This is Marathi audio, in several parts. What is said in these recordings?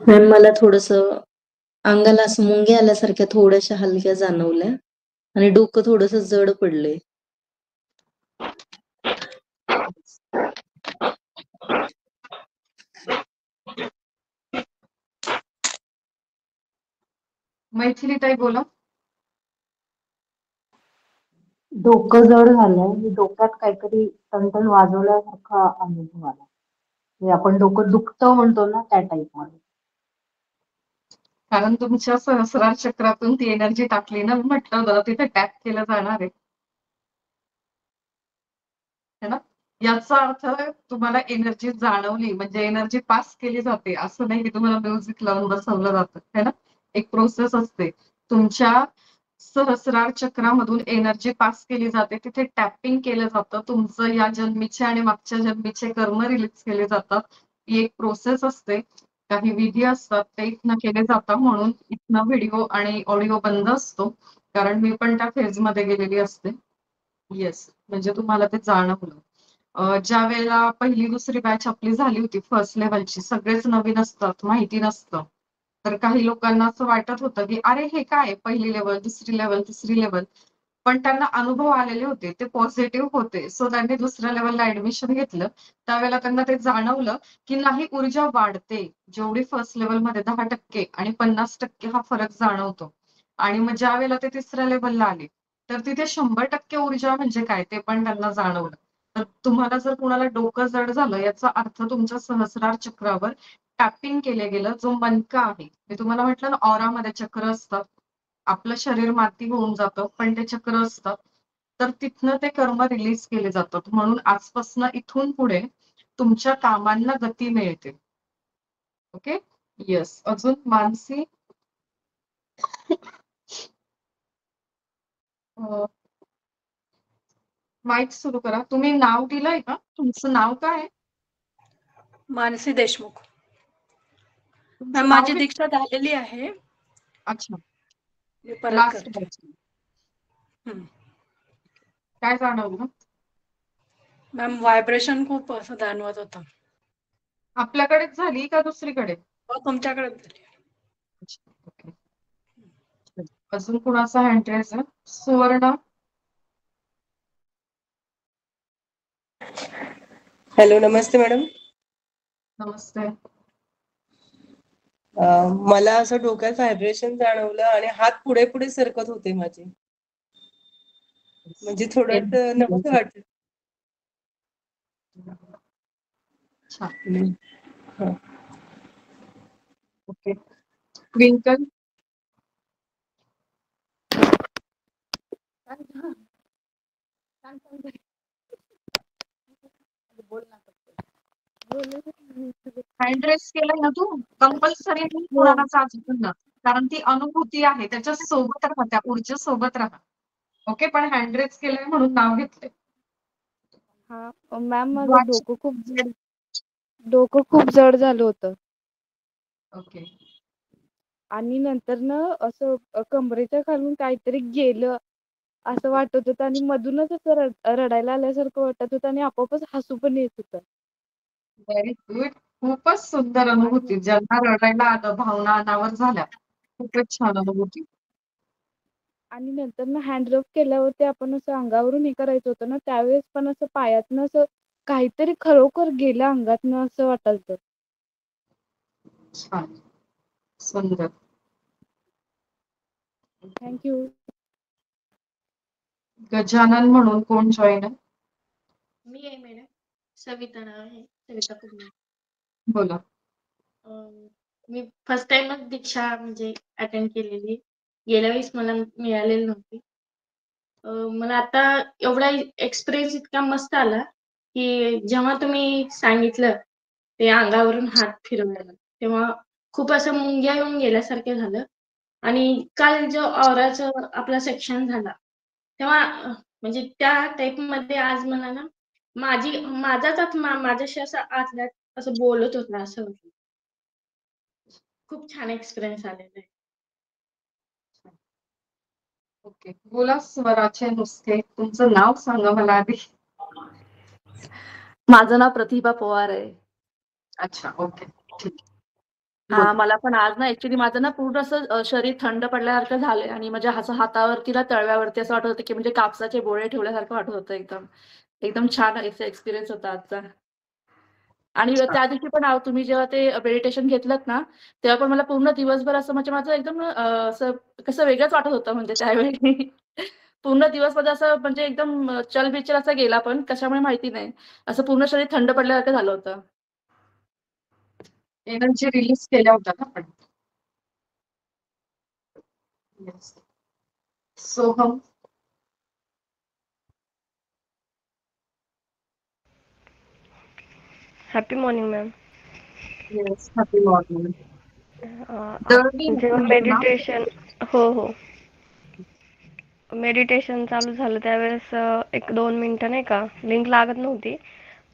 मॅम मला थोडंसं अंगाला असं मुंग्या आल्यासारख्या थोड्याशा हलक्या जाणवल्या आणि डोकं थोडंसं जड पडलंय. मैथिली ताई बोला. डोकं जड झालंय, डोक्यात काहीतरी टणटण वाजवल्यासारखा अनुभव आला. म्हणजे आपण डोकं दुखतं म्हणतो ना त्या टाईप मध्ये. कारण तुमच्या सहस्रार चक्रातून ती एनर्जी टाकली ना, म्हटलं होतं तिथे टॅप केलं जाणार आहे. है ना? याचा अर्थ तुम्हाला एनर्जी जाणवली म्हणजे एनर्जी पास केली जाते. असं नाही की तुम्हाला म्युझिक लावून बसवलं जातं, है ना? एक प्रोसेस असते. तुमच्या सहस्रार चक्रामधून एनर्जी पास केली जाते. तिथे टॅपिंग केलं जातं. तुमचं या जन्मीचे आणि मागच्या जन्मीचे कर्म रिलीज केले जातात. ही एक प्रोसेस असते. काही विधी असतात ते इथनं केले जातात म्हणून इथनं व्हिडिओ आणि ऑडिओ बंद असतो. कारण मी पण त्या फेजमध्ये गेलेली असते. येस, म्हणजे तुम्हाला ते जाणवलं. ज्या वेळेला पहिली दुसरी बॅच आपली झाली होती फर्स्ट लेव्हलची, सगळेच नवीन असतात, माहिती नसतं. तर काही लोकांना असं वाटत होतं की अरे हे काय पहिली लेव्हल, दुसरी लेव्हल, तिसरी लेव्हल. पण त्यांना अनुभव आलेले होते, ते पॉझिटिव्ह होते. सो त्यांनी दुसऱ्या लेव्हलला ऍडमिशन घेतलं. त्यावेळेला त्यांना ते जाणवलं की नाही, ऊर्जा वाढते. जेवढी फर्स्ट लेव्हलमध्ये 10% आणि 50% हा फरक जाणवतो. आणि मग ज्या वेळेला ते तिसऱ्या लेव्हलला आले, तर तिथे 100% ऊर्जा म्हणजे काय ते पण त्यांना जाणवलं. तर तुम्हाला जर कुणाला डोकं जड झालं याचा अर्थ तुमच्या सहस्रार चक्रावर टॅपिंग केलं गेलं. जो मनका आहे, मी तुम्हाला म्हटलं ना ऑरामध्ये चक्र असतात. आपलं शरीर माती होऊन जातं, पण ते चक्र असतात. तर तिथनं ते कर्म रिलीज केले जातात. म्हणून आजपासून इथून पुढे तुमच्या कामांना गती मिळते. ओके. येस. अजून मानसी. माईक सुरू करा. तुम्ही नाव दिलंय का? तुमचं नाव काय आहे? मानसी देशमुख. तुमचं नाव माझी किती? दीक्षा झालेली आहे. अच्छा. मी परत लास्ट करते. बॅच. काय जाणवलं? मॅम व्हायब्रेशन खूप असं जाणवत होतं. आपल्याकडेच झाली का दुसरीकडे? तुमच्याकडे झाली. अच्छा, ओके. अजून कुणाचा हँड रेज आहे? सुवर्ण. हॅलो, नमस्ते मॅडम. नमस्ते. मला असं डोक्यात व्हायब्रेशन जाणवलं आणि हात पुढे पुढे सरकत होते माझे. म्हणजे थोडं नवस वाटलं. छान. ओके. ट्विंकल. हँड रेस केलाय ना तू? कंपल्सरी कुणाला चाचू ना, कारण ती अनुभूती आहे. त्याच्या सोबत राहा, त्या ऊर्जेसोबत राहा. ओके. पण हँड रेस केलंय म्हणून नाव घेतलंय. हा मॅम, माझं डोकं खूप जड झालं होतं. ओके. आणि नंतर ना असं कमरेच्या खालून काहीतरी गेलं असं वाटत होतं आणि मधूनच असं रडायला आल्यासारखं वाटत होतं आणि आपोआपच हसू पण येत होतं. Very good. खूपच सुंदर अनुभूती. ज्यांना रडायला आलं, भावना अनावर झाल्या. खूपच छान अनुभूती. आणि नंतर ना हँड रब केल्यावरती आपण असं अंगावरून हे करायचं होतं ना, त्यावेळेस पण असं पायातनं असं काहीतरी खरोखर गेलं अंगातनं असं वाटायचं. छान. सुंदर. थँक्यू. गजानन म्हणून कोण जॉईन आहे? मी आहे मॅडम. सविता नाव आहे. सविता कुमार. बोला. मी फर्स्ट टाइमच दीक्षा म्हणजे अटेंड केलेली. गेल्या वेळेस मला मिळालेली नव्हती. मला आता एवढा एक्सपिरियन्स इतका मस्त आला की जेव्हा तुम्ही सांगितलं ते अंगावरून हात फिरवायला, तेव्हा खूप असं मुंग्या येऊन गेल्यासारखं झालं. आणि काल जो ऑराचं आपला सेक्शन झाला तेव्हा म्हणजे त्या टाईप मध्ये आज मला ना माझाच आत्मा माझ्याशी असं आतल्यात असं बोलत होता असं होतं. खूप छान एक्सपिरियन्स आलेला आहे. ओके. बोला स्वराचे नुसते. तुमचं नाव सांगा मला आधी. माझं नाव प्रतिभा पवार आहे. अच्छा, ओके. ठीक. बोला. मला पण आज ना ऍक्च्युली माझं ना पूर्ण असं शरीर थंड पडल्यासारखं झालंय आणि माझ्या असं हातावरती ना तळव्यावरती असं वाटत होतं की म्हणजे कापसाचे गोळे ठेवल्यासारखं वाटत होतं एकदम. एकदम छान एक्सपिरियन्स होता आजचा. आणि त्या दिवशी पण तुम्ही जेव्हा ते मेडिटेशन घेतलत ना, तेव्हा पण मला पूर्ण दिवसभर असं म्हणजे माझं एकदम असं कसं वेगळंच वाटत होतं म्हणजे त्यावेळी. पूर्ण दिवस माझा असं म्हणजे एकदम चलबिचल असा गेला पण कशामुळे माहिती नाही. असं पूर्ण शरीर थंड पडल्यासारखं झालं होतं. एनर्जी रिलीज केल्या होत्या ना आपण. Yes. Soham. Happy morning ma'am. Yes. Happy morning. जेव्हा मेडिटेशन हो मेडिटेशन चालू झालं त्यावेळेस 1-2 मिनिटं नाही का लिंक लागत नव्हती,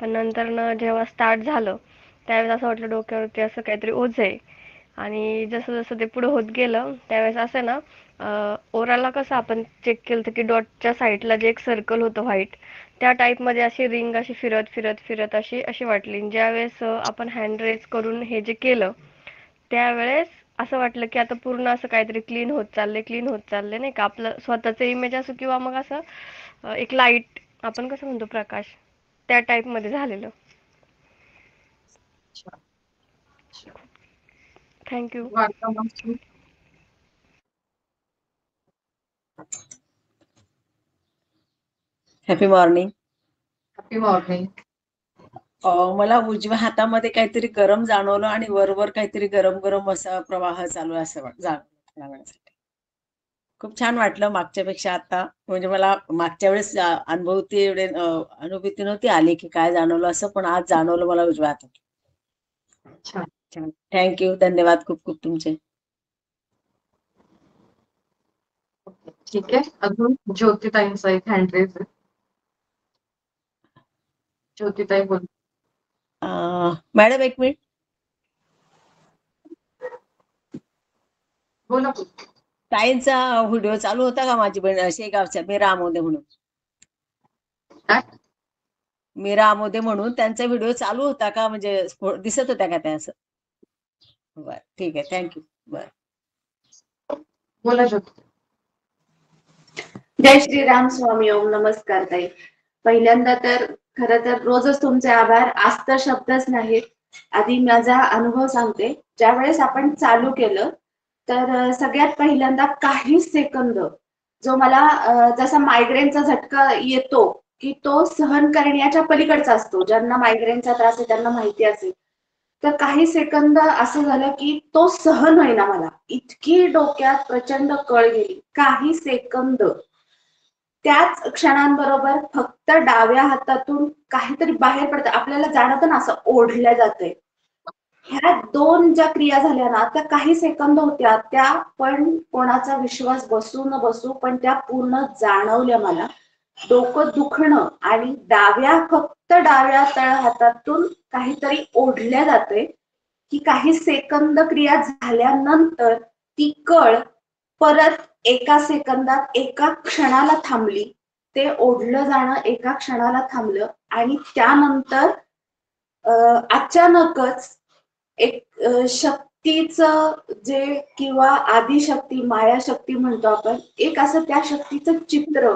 पण नंतर जेव्हा स्टार्ट झालं त्यावेळेस असं वाटलं डोक्यावरती असं काहीतरी ओझ आहे. आणि जसं जसं ते पुढे होत गेलं त्यावेळेस असं ना ओराला कसं आपण चेक केलं होतं की डॉटच्या साईडला जे एक सर्कल होतं व्हाईट, त्या टाईपमध्ये अशी रिंग अशी फिरत फिरत फिरत अशी वाटली. ज्यावेळेस आपण हँड रेज करून हे जे केलं त्यावेळेस असं वाटलं की आता पूर्ण असं काहीतरी क्लीन होत चाललंय नाही का, आपलं स्वतःचं इमेज असो किंवा मग असं एक लाईट आपण कसं म्हणतो प्रकाश, त्या टाईप मध्ये झालेलं. Thank you. Happy morning. Happy morning. मला उजव्या हातामध्ये काहीतरी गरम जाणवलं आणि वरवर काहीतरी गरम गरम असा प्रवाह चालू आहे असं जाणवण्यासाठी खूप छान वाटलं. मागच्यापेक्षा आता म्हणजे मला मागच्या वेळेस अनुभूती नव्हती आली की काय जाणवलं असं, पण आज जाणवलं मला उजव्या हातात. छान. थँक्यू. धन्यवाद खूप खूप तुमचे. ठीक आहे. अजून ज्योतिताईंचा एक हँड रेज आहे. ज्योतिताई बोल. मॅडम एक मिनिट. बोला. ताईंचा व्हिडिओ चालू होता का? माझी बहीण शेगावच्या मीरा आमोदे म्हणून. काय? मीरा आमोदे म्हणून त्यांचा व्हिडिओ चालू होता का? म्हणजे दिसत होत्या का त्या असं? बर ठीक आहे. थँक्यू. बर बोला ज्योती. जय श्रीराम स्वामी. ओम नमस्कार ताई. पहिल्यांदा तर खरं तर रोजच तुमचे आभार. आज तर शब्दच नाहीत. आधी माझा अनुभव सांगते. ज्यावेळेस आपण चालू केलं तर सगळ्यात पहिल्यांदा काही सेकंद जो मला जसा मायग्रेनचा झटका येतो की तो सहन करण्याच्या पलीकडचा असतो. ज्यांना मायग्रेनचा त्रास आहे त्यांना माहिती असेल. तर काही सेकंद असं झालं की तो सहन होईना मला. इतकी डोक्यात प्रचंड कळ गेली. काही सेकंद त्याच क्षणांबरोबर फक्त डाव्या हातातून काहीतरी बाहेर पडतं. आपल्याला जाणवतं ना असं ओढल्या जातंय. ह्या 2 ज्या क्रिया झाल्या ना त्या काही सेकंद होत्या. त्या पण कोणाचा विश्वास बसू न बसू पण त्या पूर्ण जाणवल्या मला. डोकं दुखणं आणि फक्त डाव्या तळ हातातून काहीतरी ओढल्या जाते की काही सेकंद क्रिया झाल्यानंतर ती कळ परत एका सेकंदात एका क्षणाला थांबली. ते ओढलं जाणं एका क्षणाला थांबलं आणि त्यानंतर अचानकच एक शक्तीचं जे किंवा आदिशक्ती मायाशक्ती म्हणतो आपण, एक असं त्या शक्तीचं चित्र,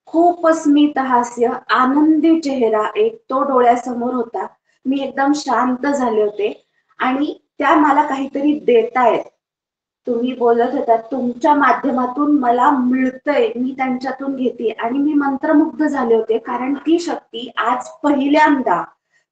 खूप स्मित हास्य, आनंदी चेहरा एक तो डोळ्यासमोर होता. मी एकदम शांत झाले होते आणि त्या मला काहीतरी देतायत. तुम्ही बोलत होता तुमच्या माध्यमातून मला मिळतंय, मी त्यांच्यातून घेते आणि मी मंत्रमुग्ध झाले होते. कारण ती शक्ती आज पहिल्यांदा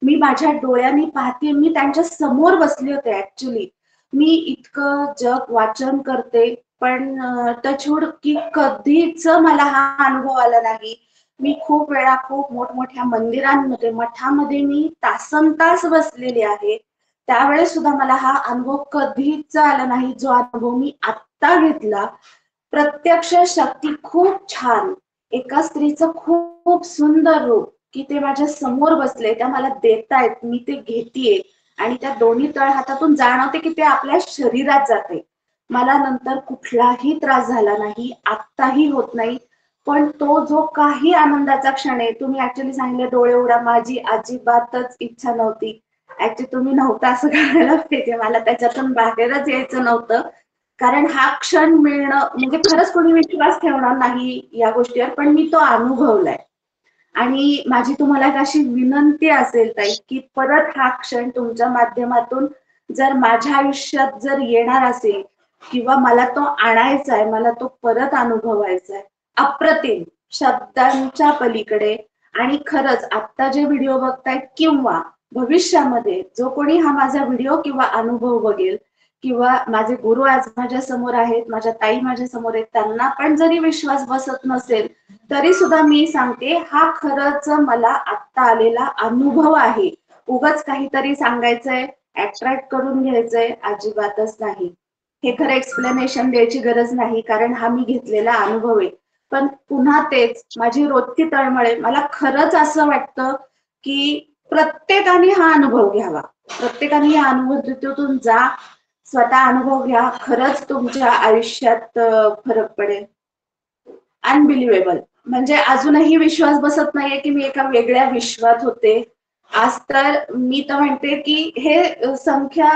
मी माझ्या डोळ्यांनी पाहते. मी त्यांच्या समोर बसले होते. ऍक्च्युली मी इतकं जप वाचन करते पण टचवूड की कधीच मला हा अनुभव आला नाही. मी खूप वेळा खूप मोठमोठ्या मंदिरांमध्ये मठामध्ये मी तासनतास बसलेले आहे. त्यावेळेस सुद्धा मला हा अनुभव कधीच आला नाही जो अनुभव मी आत्ता घेतला. प्रत्यक्ष शक्ती खूप छान. एका स्त्रीचं खूप सुंदर रूप की ते माझ्या समोर बसले, त्या मला देतायत, मी ते घेतेय आणि त्या दोन्ही तळ हातातून जाणवते की ते आपल्या शरीरात जाते. मला नंतर कुठलाही त्रास झाला नाही, आत्ताही होत नाही. पण तो जो काही आनंदाचा क्षण आहे, तुम्ही ऍक्च्युली सांगितलं डोळे उघडा, माझी अजिबातच इच्छा नव्हती. ऍक्च्युली तुम्ही नव्हता असं करायला पाहिजे, मला त्याच्यातून बाहेरच यायचं नव्हतं. कारण हा क्षण मिळणं म्हणजे खरंच कोणी विश्वास ठेवणार नाही या गोष्टीवर, पण मी तो अनुभवलाय. आणि माझी तुम्हाला एक अशी विनंती असेल ताई, की परत हा क्षण तुमच्या माध्यमातून जर माझ्या आयुष्यात जर येणार असेल किंवा मला तो आणायचा आहे, मला तो परत अनुभवायचा आहे, अप्रतिम शब्दांच्या पलीकडे. आणि खरंच आत्ता जे व्हिडिओ बघतायत किंवा भविष्यामध्ये जो कोणी हा माझा व्हिडिओ किंवा अनुभव बघेल किंवा माझे गुरु आज माझ्या समोर आहेत, माझ्या ताई माझ्या समोर आहेत, त्यांना पण जरी विश्वास बसत नसेल तरी सुद्धा मी सांगते, हा खरंच मला आत्ता आलेला अनुभव आहे. उगाच काहीतरी सांगायचंय, अट्रॅक्ट करून घ्यायचंय, अजिबातच नाही. हे खरं एक्सप्लेनेशन द्यायची गरज नाही, कारण हा मी घेतलेला अनुभव आहे. पण पुन्हा तेच माझी रोजची तळमळ आहे. मला खरंच असं वाटतं की प्रत्येकाने हा अनुभव घ्यावा. प्रत्येकाने या अनुभूतीतून जा, स्वतः अनुभव घ्या. खरंच तुमच्या आयुष्यात फरक पडेल. अनबिलिव्हेबल. म्हणजे अजूनही विश्वास बसत नाहीये की मी एका वेगळ्या विश्वात होते. आज तर मी तर म्हणते की हे संख्या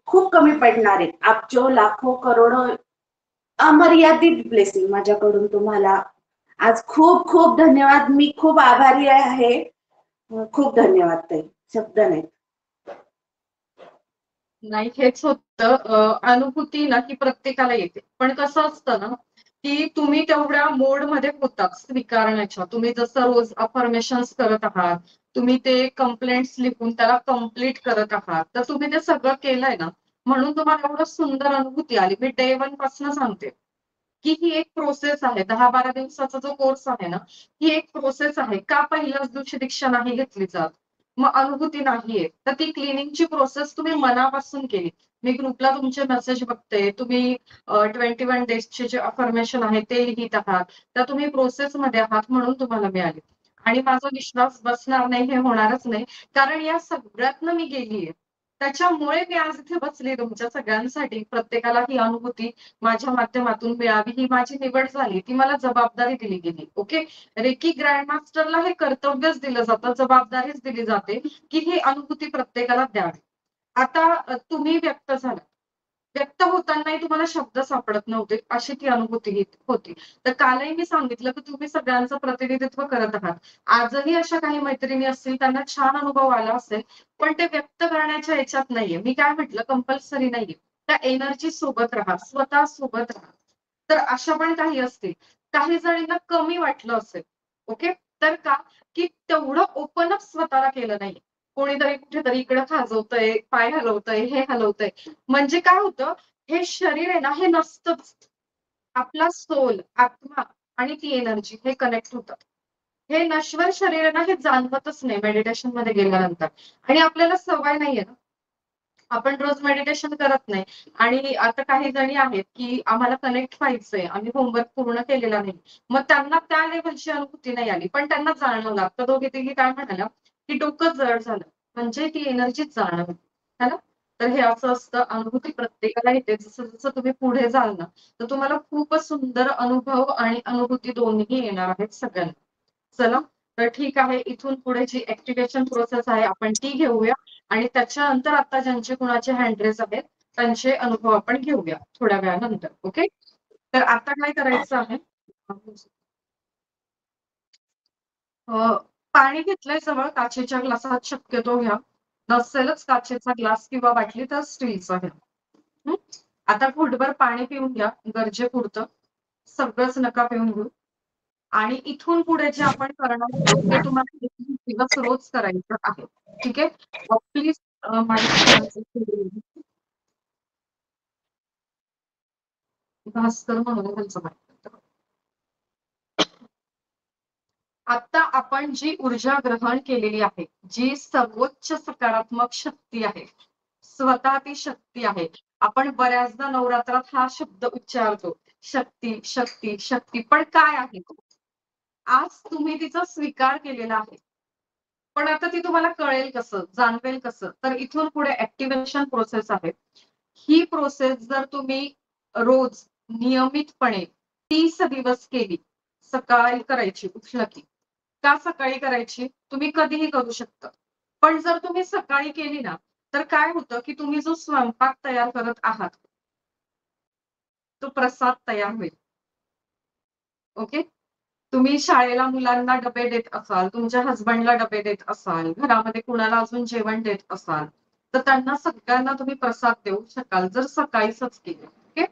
खूप कमी पडणार आहे. अब्जो, लाखो, करोडो अमर्यादित ब्लेसिंग माझ्याकडून तुम्हाला. आज खूप खूप धन्यवाद. मी खूप आभारी आहे. खूप धन्यवाद ताई. शब्द नाही. नाही, हेच होतं. अनुभूती ना की प्रत्येकाला येते, पण कसं असतं ना की तुम्ही तेवढ्या मोडमध्ये होतात स्वीकारण्याच्या. तुम्ही जसं रोज अफर्मेशन्स करत आहात, तुम्ही ते कंप्लेंट्स लिहून त्याला कम्प्लीट करत आहात, तर तुम्ही ते सगळं केलंय ना, म्हणून तुम्हाला एवढं सुंदर अनुभूती आली. मी डे 1 पासून सांगते की ही एक प्रोसेस आहे. 10-12 दिवसाचा जो कोर्स आहे ना, ही एक प्रोसेस आहे. का पहिल्याच दिवशी दीक्षा नाही घेतली जात? मग अनुभूती नाहीये, तर ती क्लिनिंगची प्रोसेस तुम्ही मनापासून केली. मी ग्रुपला तुमचे मेसेज बघते. तुम्ही 21 डेजचे जे अफर्मेशन आहे ते लिहित आहात. तर तुम्ही प्रोसेसमध्ये आहात म्हणून तुम्हाला मिळाली. आणि माझा विश्वास बसणार नाही हे होणारच नाही. कारण या सगळ्यातनं मी गेलीये. त्याच्यामुळे मी आज इथे बसले तुमच्या सगळ्यांसाठी. प्रत्येकाला ही अनुभूती माझ्या माध्यमातून मिळावी ही माझी निवड झाली. ती मला जबाबदारी दिली गेली. ओके. रेकी ग्रँड मास्टरला हे कर्तव्यच दिलं जातं, जबाबदारीच दिली जाते की ही अनुभूती प्रत्येकाला द्यावी. आता तुम्ही व्यक्त झाला. व्यक्त होतानाही तुम्हाला शब्द सापडत नव्हते, अशी ती अनुभूती होती. तर कालही मी सांगितलं की तुम्ही सगळ्यांचं प्रतिनिधित्व करत आहात. आजही अशा काही मैत्रिणी असतील त्यांना छान अनुभव आला असेल, पण ते व्यक्त करण्याच्या ह्याच्यात नाहीये. मी काय म्हटलं, कंपल्सरी नाहीये. त्या एनर्जी सोबत राहा, स्वतः सोबत राहा. तर अशा पण काही असतील. काही जणींना कमी वाटलं असेल. ओके. तर का की तेवढं ओपन अप स्वतःला केलं नाही. कोणीतरी कुठेतरी इकडे खाजवतंय, पाय हलवतंय, हे हलवतंय. म्हणजे काय होतं, हे शरीर आहे ना, हे नसतंच. आपला सोल, आत्मा आणि ती एनर्जी हे कनेक्ट होतात. हे नश्वर शरीर आहे ना, हे जाणवतच नाही मेडिटेशन मध्ये गेल्यानंतर. आणि आपल्याला सवय नाहीये ना. आपण रोज मेडिटेशन करत नाही. आणि आता काही जणी आहेत की आम्हाला कनेक्ट व्हायचंय, आम्ही होमवर्क पूर्ण केलेला नाही. मग त्यांना त्या लेव्हलची अनुभूती नाही आली, पण त्यांना जाणवलं. आता दोघी तिघी काय म्हणाल्या की डोकं जड झालं, म्हणजे ती एनर्जी जाणवली. है ना. तर हे असं असतं, अनुभूती प्रत्येकाला येते. जसं जसं तुम्ही पुढे जाल ना, तर तुम्हाला खूपच सुंदर अनुभव आणि अनुभूती दोन्ही येणार आहेत सगळ्यांना. चला, तर ठीक आहे. इथून पुढे जी ऍक्टिव्हेशन प्रोसेस आहे आपण ती घेऊया. आणि त्याच्यानंतर आता ज्यांचे कुणाचे हँड रेज आहेत त्यांचे अनुभव आपण घेऊया थोड्या वेळानंतर. ओके. तर आता काय करायचं आहे, पाणी घेतलंय जवळ, काचेच्या ग्लासात शक्यतो घ्या. नसेलच काचेचा ग्लास किंवा बाटली तर स्टीलचा घ्या. आता घोटभर पाणी पिऊन घ्या गरजेपुरतं. सगळंच नका पिऊन घेऊ. आणि इथून पुढे जे आपण करणार आहोत ते तुम्हाला 21 दिवस रोज करायचं आहे. ठीक आहे. प्लीज भास्कर म्हणून त्यांचं माहिती. आता आपण जी ऊर्जा ग्रहण केलेली आहे, जी सर्वोच्च सकारात्मक शक्ती आहे, स्वतः ती शक्ती आहे. आपण बऱ्याचदा नवरात्रात हा शब्द उच्चारतो, शक्ती शक्ती शक्ती. पण काय आहे तो? आज तुम्ही तिचा स्वीकार केलेला आहे. पण आता ती तुम्हाला कळेल कसं, जाणवेल कसं? तर इथून पुढे ऍक्टिव्हेशन प्रोसेस आहे. ही प्रोसेस जर तुम्ही रोज नियमितपणे 30 दिवस केली, सकाळी करायची उठलं की. का सकाळी करायची? तुम्ही कधीही करू शकता. पण जर तुम्ही सकाळी केली ना तर काय होतं की तुम्ही जो स्वयंपाक तयार करत आहात तो प्रसाद तयार होईल. ओके. तुम्ही शाळेला मुलांना डबे देत असाल, तुमच्या हसबंडला डबे देत असाल, घरामध्ये कुणाला अजून जेवण देत असाल, तर त्यांना सगळ्यांना तुम्ही प्रसाद देऊ शकाल जर सकाळीच केले. ओके.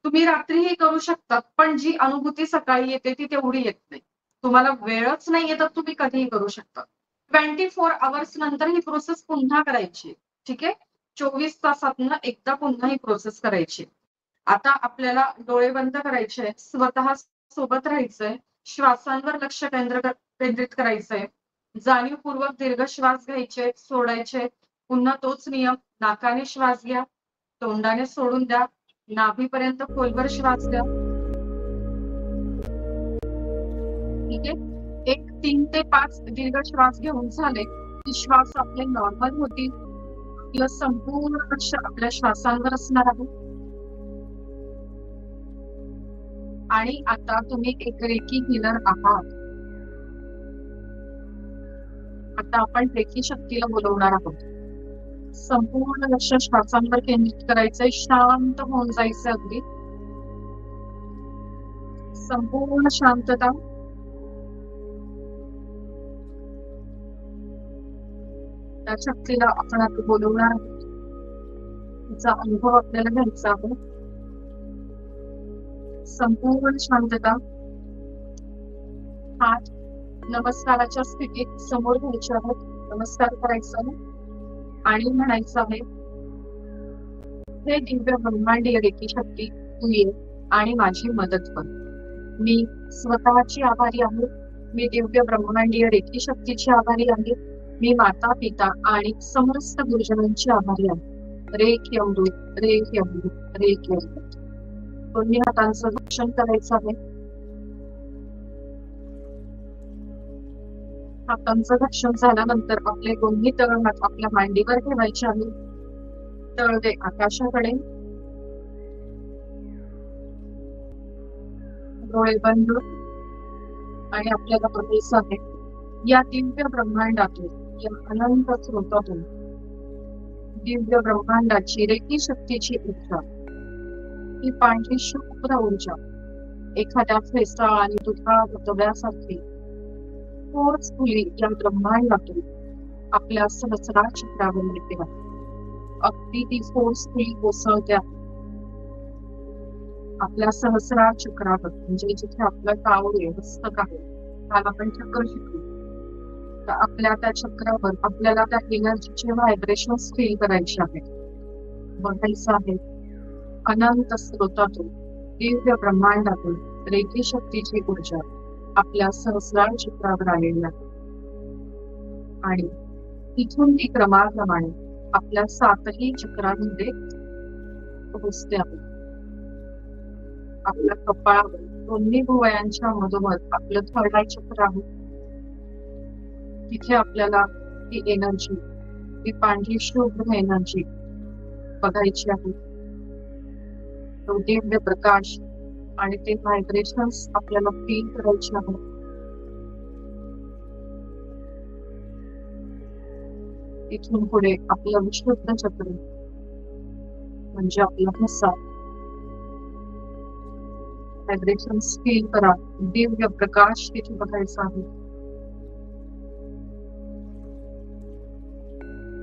तुम्ही रात्रीही करू शकतात, पण जी अनुभूती सकाळी येते ती तेवढी येत नाही. तुम्हाला वेळच नाहीये तर तुम्ही कधीही करू शकता. 24 आवर्स नंतर ही प्रोसेस पुन्हा करायची. ठीक आहे. 24 तासातनं एकदा पुन्हा ही प्रोसेस करायची. आता आपल्याला डोळे बंद करायचे, स्वतः सोबत राहायचंय, श्वासांवर लक्ष केंद्रित करायचंय, जाणीवपूर्वक दीर्घ श्वास घ्यायचे, सोडायचे, पुन्हा तोच नियम, नाकाने श्वास घ्या, तोंडाने सोडून द्या, नाभीपर्यंत खोलवर श्वास द्या. ठीक आहे. एक 3 ते 5 दीर्घ श्वास घेऊन झाले की श्वास आपले नॉर्मल होतील. आपलं संपूर्ण लक्ष आपल्या श्वासांवर असणार आहे. आणि आता तुम्ही एक रेकी हिलर आहात. आता आपण रेकी शक्तीला बोलवणार आहोत. संपूर्ण लक्ष श्वासांवर केंद्रित करायचंय, शांत होऊन जायचं अगदी. संपूर्ण शांतता. त्या शक्तीला आपण आता बोलवणार आहोत. तिचा अनुभव आपल्याला घ्यायचा आहे. संपूर्ण शांतता. हात नमस्काराच्या स्थितीत समोर घ्यायचे आहेत. नमस्कार करायचा आहे आणि म्हणायचं आहे, हे दिव्य ब्रह्मांडीय रेकी शक्ती तू ये आणि माझी मदत कर. मी स्वतःची आभारी आहे. मी दिव्य ब्रह्मांडीय रेकी शक्तीची आभारी आहे. मी माता पिता आणि समस्त गुरुजनांची आभारी आहे. रेकी अमृत, रेकी अमृत, रेकी अमृत. दोन्ही हातांचं घर्षण करायचं आहे. हातांचं घर्षण झाल्यानंतर आपले दोन्ही तळहात आपल्या मांडीवर ठेवायचे आहे. तळवे आकाशाकडे. डोळे बंद. आणि आपल्याला बघायचं आहे, या दिव्य ब्रह्मांडातून, या अनंत स्रोतातून दिव्य ब्रह्मांडाची रेकी शक्तीची ऊर्जा, ही पांढरी शुभ्र ऊर्जा एखाद्या फेसा आणि दुधाळ धबधब्यासारखी फोर्सफुली या ब्रह्मांडातून आपल्या सहस्रार चक्रावर मिळते. अगदी ती फोर्सफुली कोसळते आपल्या सहस्रार चक्रावर, म्हणजे जिथे आपलं टावळे मस्तक आहे, त्याला आपण चक्र शिकू. तर आपल्या त्या चक्रावर आपल्याला त्या एनर्जीचे व्हायब्रेशन्स फील करायचे आहेत. बघायचं आहे, अनंत स्रोतातून दिव्य ब्रह्मांडातून रेकी शक्तीची ऊर्जा आपल्या सहस्रार चक्रावर आलेली आहे. आणि इथून ती क्रमाक्रमाने आपल्या 7ही चक्रांमध्ये पोहोचते आहे. आपल्या कपाळावर दोन्ही भुवयांच्या मधोमध आपलं थर्ड आय चक्र आहे. तिथे आपल्याला ती एनर्जी, ती पांढरी शुभ्र एनर्जी बघायची आहे. तो दिव्य प्रकाश आणि ते व्हायब्रेशन्स आपल्याला फील करायचे आहे. इथून पुढे आपलं विशुद्ध चक्र म्हणजे आपला घसा, व्हायब्रेशन्स फील करा. दिव्य प्रकाश तिथे बघायचा आहे.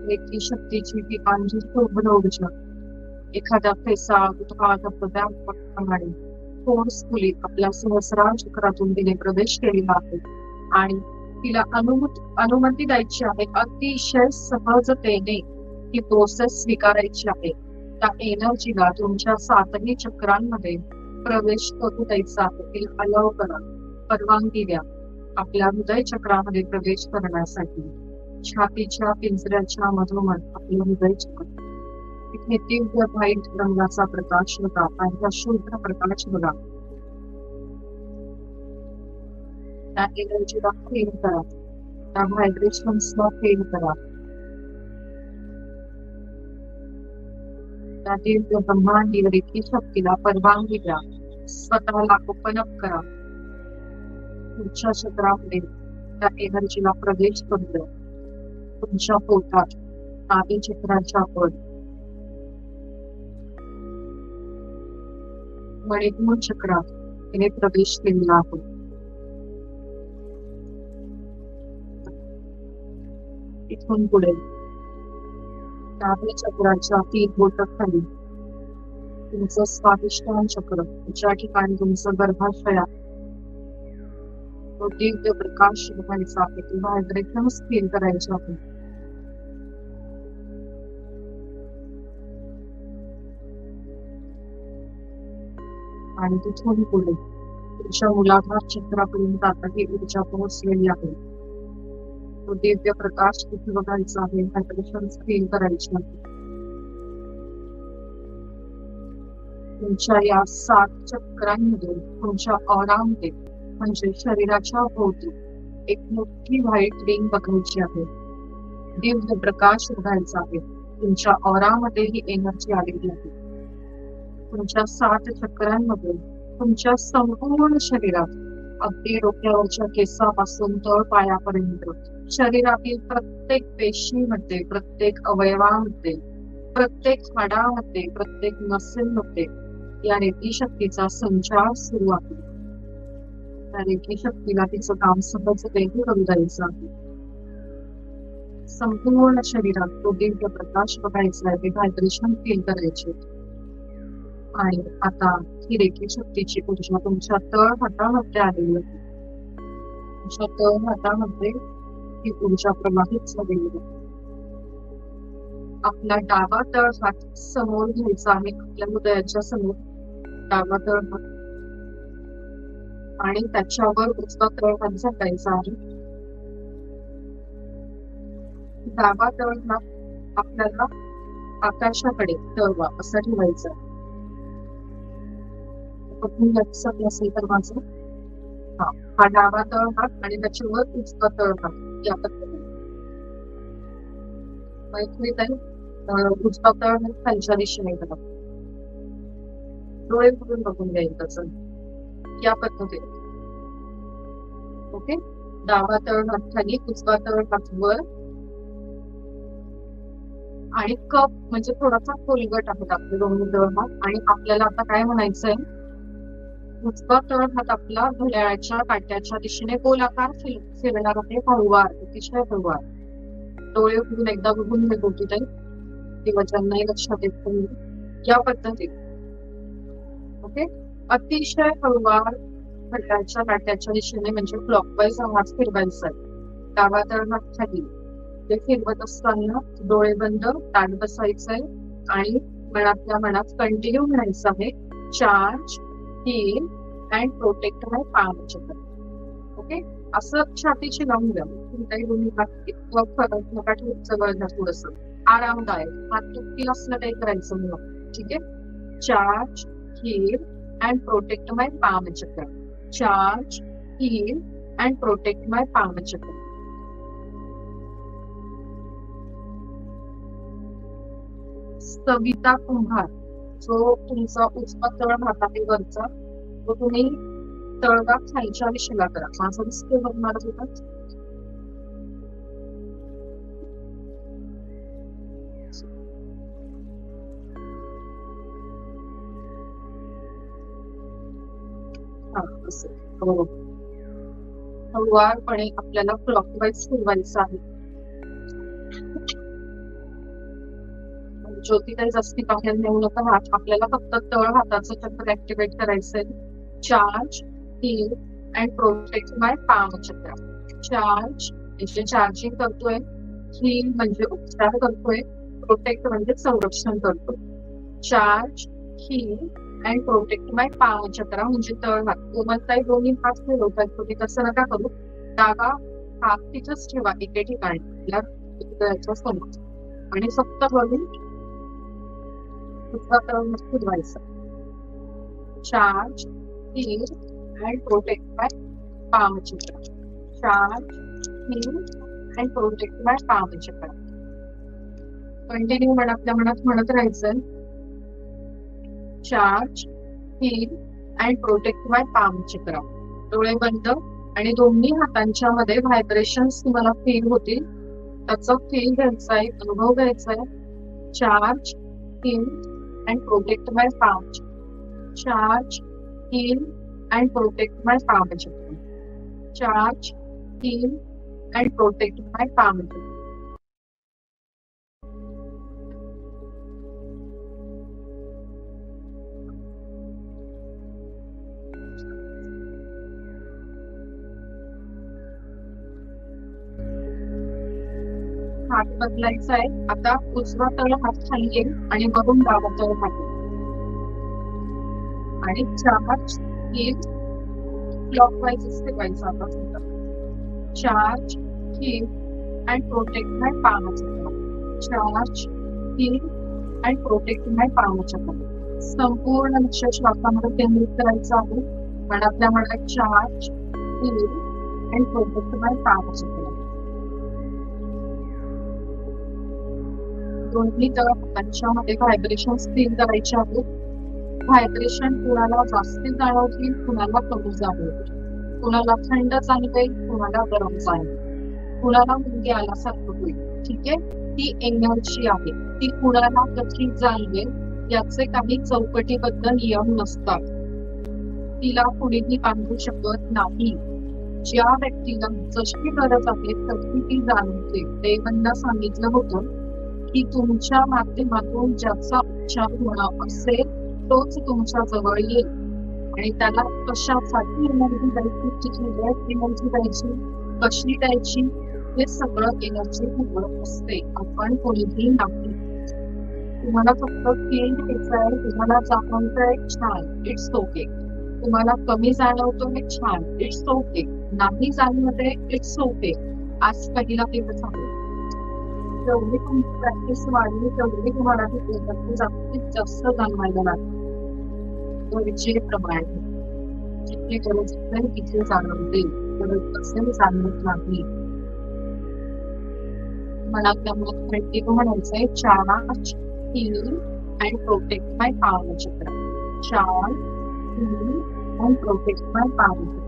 रेकी शक्तीची ती पांढरी शुभ्र ऊर्जा एखाद्या फेसा दुधाळ धबधब्याप्रमाणे फोर्सफुली आपल्या सहस्रार चक्रातून तिने प्रवेश केलेला आहे. आणि तिला अनुमती द्यायची आहे, अतिशय सहजतेने ही प्रोसेस स्वीकारायची आहे. त्या एनर्जीला तुमच्या 7ही चक्रांमध्ये प्रवेश करू द्यायचा आहे. तिला अलाव करा, परवानगी द्या आपल्या हृदय चक्रामध्ये प्रवेश करण्यासाठी. छातीच्या पिंजऱ्याच्या मधोमध आपलं हृदय चक्र, तिथे दिव्य व्हाईट रंगाचा प्रकाश बघा, पांढरा शुभ्र प्रकाश बघा. त्या एनर्जीला फील करा, त्या व्हायब्रेशन्सला फील करा. त्या दिव्य ब्रह्मांडीय रेकी शक्तीला परवानगी द्या. स्वतःला ओपन अप करा. पुढच्या चक्रामध्ये त्या एनर्जीला प्रवेश करू द्या. तुमच्या पोटात नाभी चक्राच्या आपण मणिपूर चक्रात तिने प्रवेश केलेला आहे. इथून पुढे नाभी चक्राच्या 3 बोट खाली तुमचं स्वादिष्टान चक्र, ज्या ठिकाणी तुमचं गर्भाशय तो दिव्य प्रकाश बघायचा आहे, ती व्हायब्रेशन फील करायची आहे. आणि तिथून पुढे तुमच्या मुलाधार चक्रापर्यंत आता ही ऊर्जा पोहोचलेली आहे. तो दिव्य प्रकाश तिथे बघायचा आहे, व्हायब्रेशन फील करायची आहे. तुमच्या या 7 चक्रांमध्ये तुमच्या ऑरामध्ये म्हणजे शरीराच्या भोवती एक मोठी व्हाईट रिंग बघायची आहे. दिव्य प्रकाश बघायचा आहे. तुमच्या ऑरामध्ये ही एनर्जी आलेली आहे. तुमच्या 7 चक्रांमध्ये तुमच्या संपूर्ण शरीरात अगदी डोक्यावरच्या केसापासून तळ पायापर्यंत शरीरातील प्रत्येक पेशीमध्ये, प्रत्येक अवयवामध्ये, प्रत्येक हाडामध्ये, प्रत्येक नसेमध्ये या रेकी शक्तीचा संचार सुरू आहे. त्या रेकी शक्तीला तिचं काम सहजतेने करू द्यायचं आहे. संपूर्ण शरीरात तो दिव्य प्रकाश बघायचा आहे, ते व्हायब्रेशन फील करायचे. आणि आता ही रेकी शक्तीची ऊर्जा तुमच्या तळ हातामध्ये आलेली आहे. तुमच्या तळ हातामध्ये ही ऊर्जा प्रवाहित झालेली आहे. आपला डावा तळ हात समोर घ्यायचा आहे, आपल्या हृदयाच्या समोर डावा तळ हात, आणि त्याच्यावर उजवा तळ हात झाकायचा आहे. डावा तळ हात आपल्याला आकाशाकडे तळवा असा ठेवायचा. लक्षात नसेल तर माझं हा डावा तळ हात आणि त्याच्यावर उजवा तळ हात या पद्धतीने उजवा तळ हात खालच्या दिशेने करा. डोळे पुरून बघून घ्यायचं तसं या पद्धतीने. ओके, डावा तळ हात खाली, उजवा तळ हात वर, आणि कप म्हणजे थोडासा खोलगट आहेत आपले दोन्ही तळ हात. आणि आपल्याला आता काय म्हणायचंय, उजवा तळ हात आपला घड्याळाच्या काट्याच्या दिशेने गोलाकार फिरणार आहे, हळूवार, अतिशय हळूवार. डोळे उघडून एकदा बघून हे गोष्टी किंवा ज्यांनाही लक्षात येत नाही या पद्धतीत. ओके, अतिशय हळूवार घड्याळाच्या काट्याच्या दिशेने म्हणजे क्लॉकवाईज हात फिरवायचा आहे. डावा तळ हात खाली, ते फिरवत असताना डोळे बंद, ताट बसायचंय आणि मनातल्या मनात कंटिन्यू म्हणायचं आहे, charge, heal and protect my palm chakra. Okay, असं छातीची लावून द्या. कोणत्याही दोन्ही हात इतकं फरक नका ठेवत, जवळ घ्या थोडस आरामदायक. हात दुखतील असलं काही करायचं नाही. ठीक आहे, charge, heal and protect my palm chakra. Charge, heal and protect my palm chakra. Savita कुंभार, जो तुमचा उजवा तळ हात आहे वरचा, तो तुम्ही तळवा खालच्या दिशेला करा. माझा दिसतोय बघणार होता. हळुवारपणे आपल्याला क्लॉकवाईज फिरवायचं आहे. ज्योती काही जास्ती बाहेर नेऊ नका हात. आपल्याला फक्त तळ हाताचं चक्र ऍक्टिव्हेट करायचंय. Charge, heal and protect my palm chakra. Charge म्हणजे चार्जिंग करतोय, हील म्हणजे उपचार करतोय, प्रोटेक्ट म्हणजे संरक्षण करतोय. Charge, heal and protect my palm chakra म्हणजे तळ हात. कोमलताई दोन्ही हात फिरवतात, तुम्ही तसं नका करू. डावा हात तिथंच ठेवा एके ठिकाणी हृदयाच्या समोर, आणि फक्त वरून उजवा तळ फिरवायचा. Charge, heal and protect my palm chakra. Charge, heal and protect my palm chakra. Continue मनातल्या मनात म्हणत राहायचं. Charge, heal and protect my palm chakra. डोळे बंद, आणि दोन्ही हातांच्या मध्ये व्हायब्रेशन्स तुम्हाला फील होतील. त्याचा फील घ्यायचा आहे, अनुभव घ्यायचा आहे. Charge, heal and protect by palm chakra. Charge, heal and protect by palm chakra. Charge, heal and protect by palm chakra. हात बदलायचा आहे. आता उजवा तळ हात खाली येईल आणि वरून डावा तळ हात येईल. आणि चार्ज, हील क्लॉकवाईज ठेवायचं आता सुद्धा. Charge, heal and protect by palm chakra. Charge, heal and protect by palm chakra. संपूर्ण लक्ष श्वासामध्ये केंद्रित करायचं आहे. मनातल्या मनात charge, heal and protect by palm chakra. दोन्ही तळ हातांच्या मध्ये व्हायब्रेशन फील करायचे आहेत. व्हायब्रेशन कुणाला जास्ती जाणवतील, कुणाला कमी जाणवतील, कुणाला थंड जाणवेल, कुणाला गरम जाणवेल, कुणाला मुंगे आल्यासारखं होईल. ठीक आहे, ती एनर्जी आहे. ती कुणाला कशी जाणवेल याचे काही चौकटीबद्ध नियम नसतात. तिला कुणीही बांधू शकत नाही. ज्या व्यक्तीला जशी गरज आहे तशी ती जाणवते. देवांना सांगितलं होतं की तुमच्या माध्यमातून ज्याचा उच्चार होणार असेल तोच तुमच्या जवळ येईल. आणि त्याला कशासाठी एनर्जी द्यायची, किती वेळ एनर्जी द्यायची, कशी द्यायची, हे सगळं एनर्जी ठरवत असते. आपण कोणीही नाही. तुम्हाला फक्त फील घ्यायचं आहे. तुम्हाला जाणवतंय, छान, इट्स ओके. तुम्हाला कमी जाणवतोय, छान, इट्स ओके. नाही जाणवतंय, इट्स ओके. आज पहिला दिवस आहे. जेवढी तुमची प्रॅक्टिस वाढली तेवढी तुम्हाला जास्तीत जास्त जाणवायला लागते. गरजेप्रमाणे जिथे गरज असेल तिथे जाणवते, गरज असेल जाणवत नाही. मनातल्या मनात प्रत्येक म्हणायचंय charge, heal and protect by palm chakra. Charge, heal and protect by palm chakra.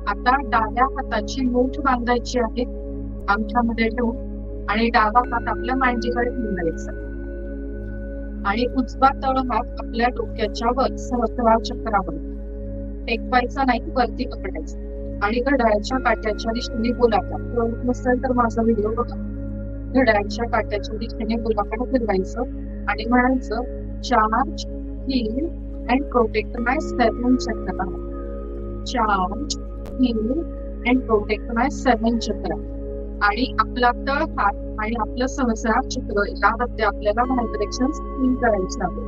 आता डाव्या हाताची मूठ बांधायची आहे अंगठ्यामध्ये ठेवून आणि डावा हात आपल्या मांडीकडे घेऊन द्यायचा आणि उजवा तळ हात आपल्या डोक्याच्या वर सहस्रार चक्रावर टेकवायचा नाही, वरती पकडायचा आणि घड्याळाच्या काट्याच्या दिशेने गोलाकार, कळत नसेल तर माझा व्हिडिओ बघा. घड्याळाच्या काट्याच्या दिशेने गोलाकार फिरवायचं आणि म्हणायचं चार्ज, हील अँड प्रोटेक्ट माय सेवन चक्र. चार्ज, हील अँड प्रोटेक्ट माय सेवन चक्र. आणि आपला तळ हात आणि आपलं सहस्रार चक्र यामध्ये आपल्याला व्हायब्रेशन फील करायचे आहे.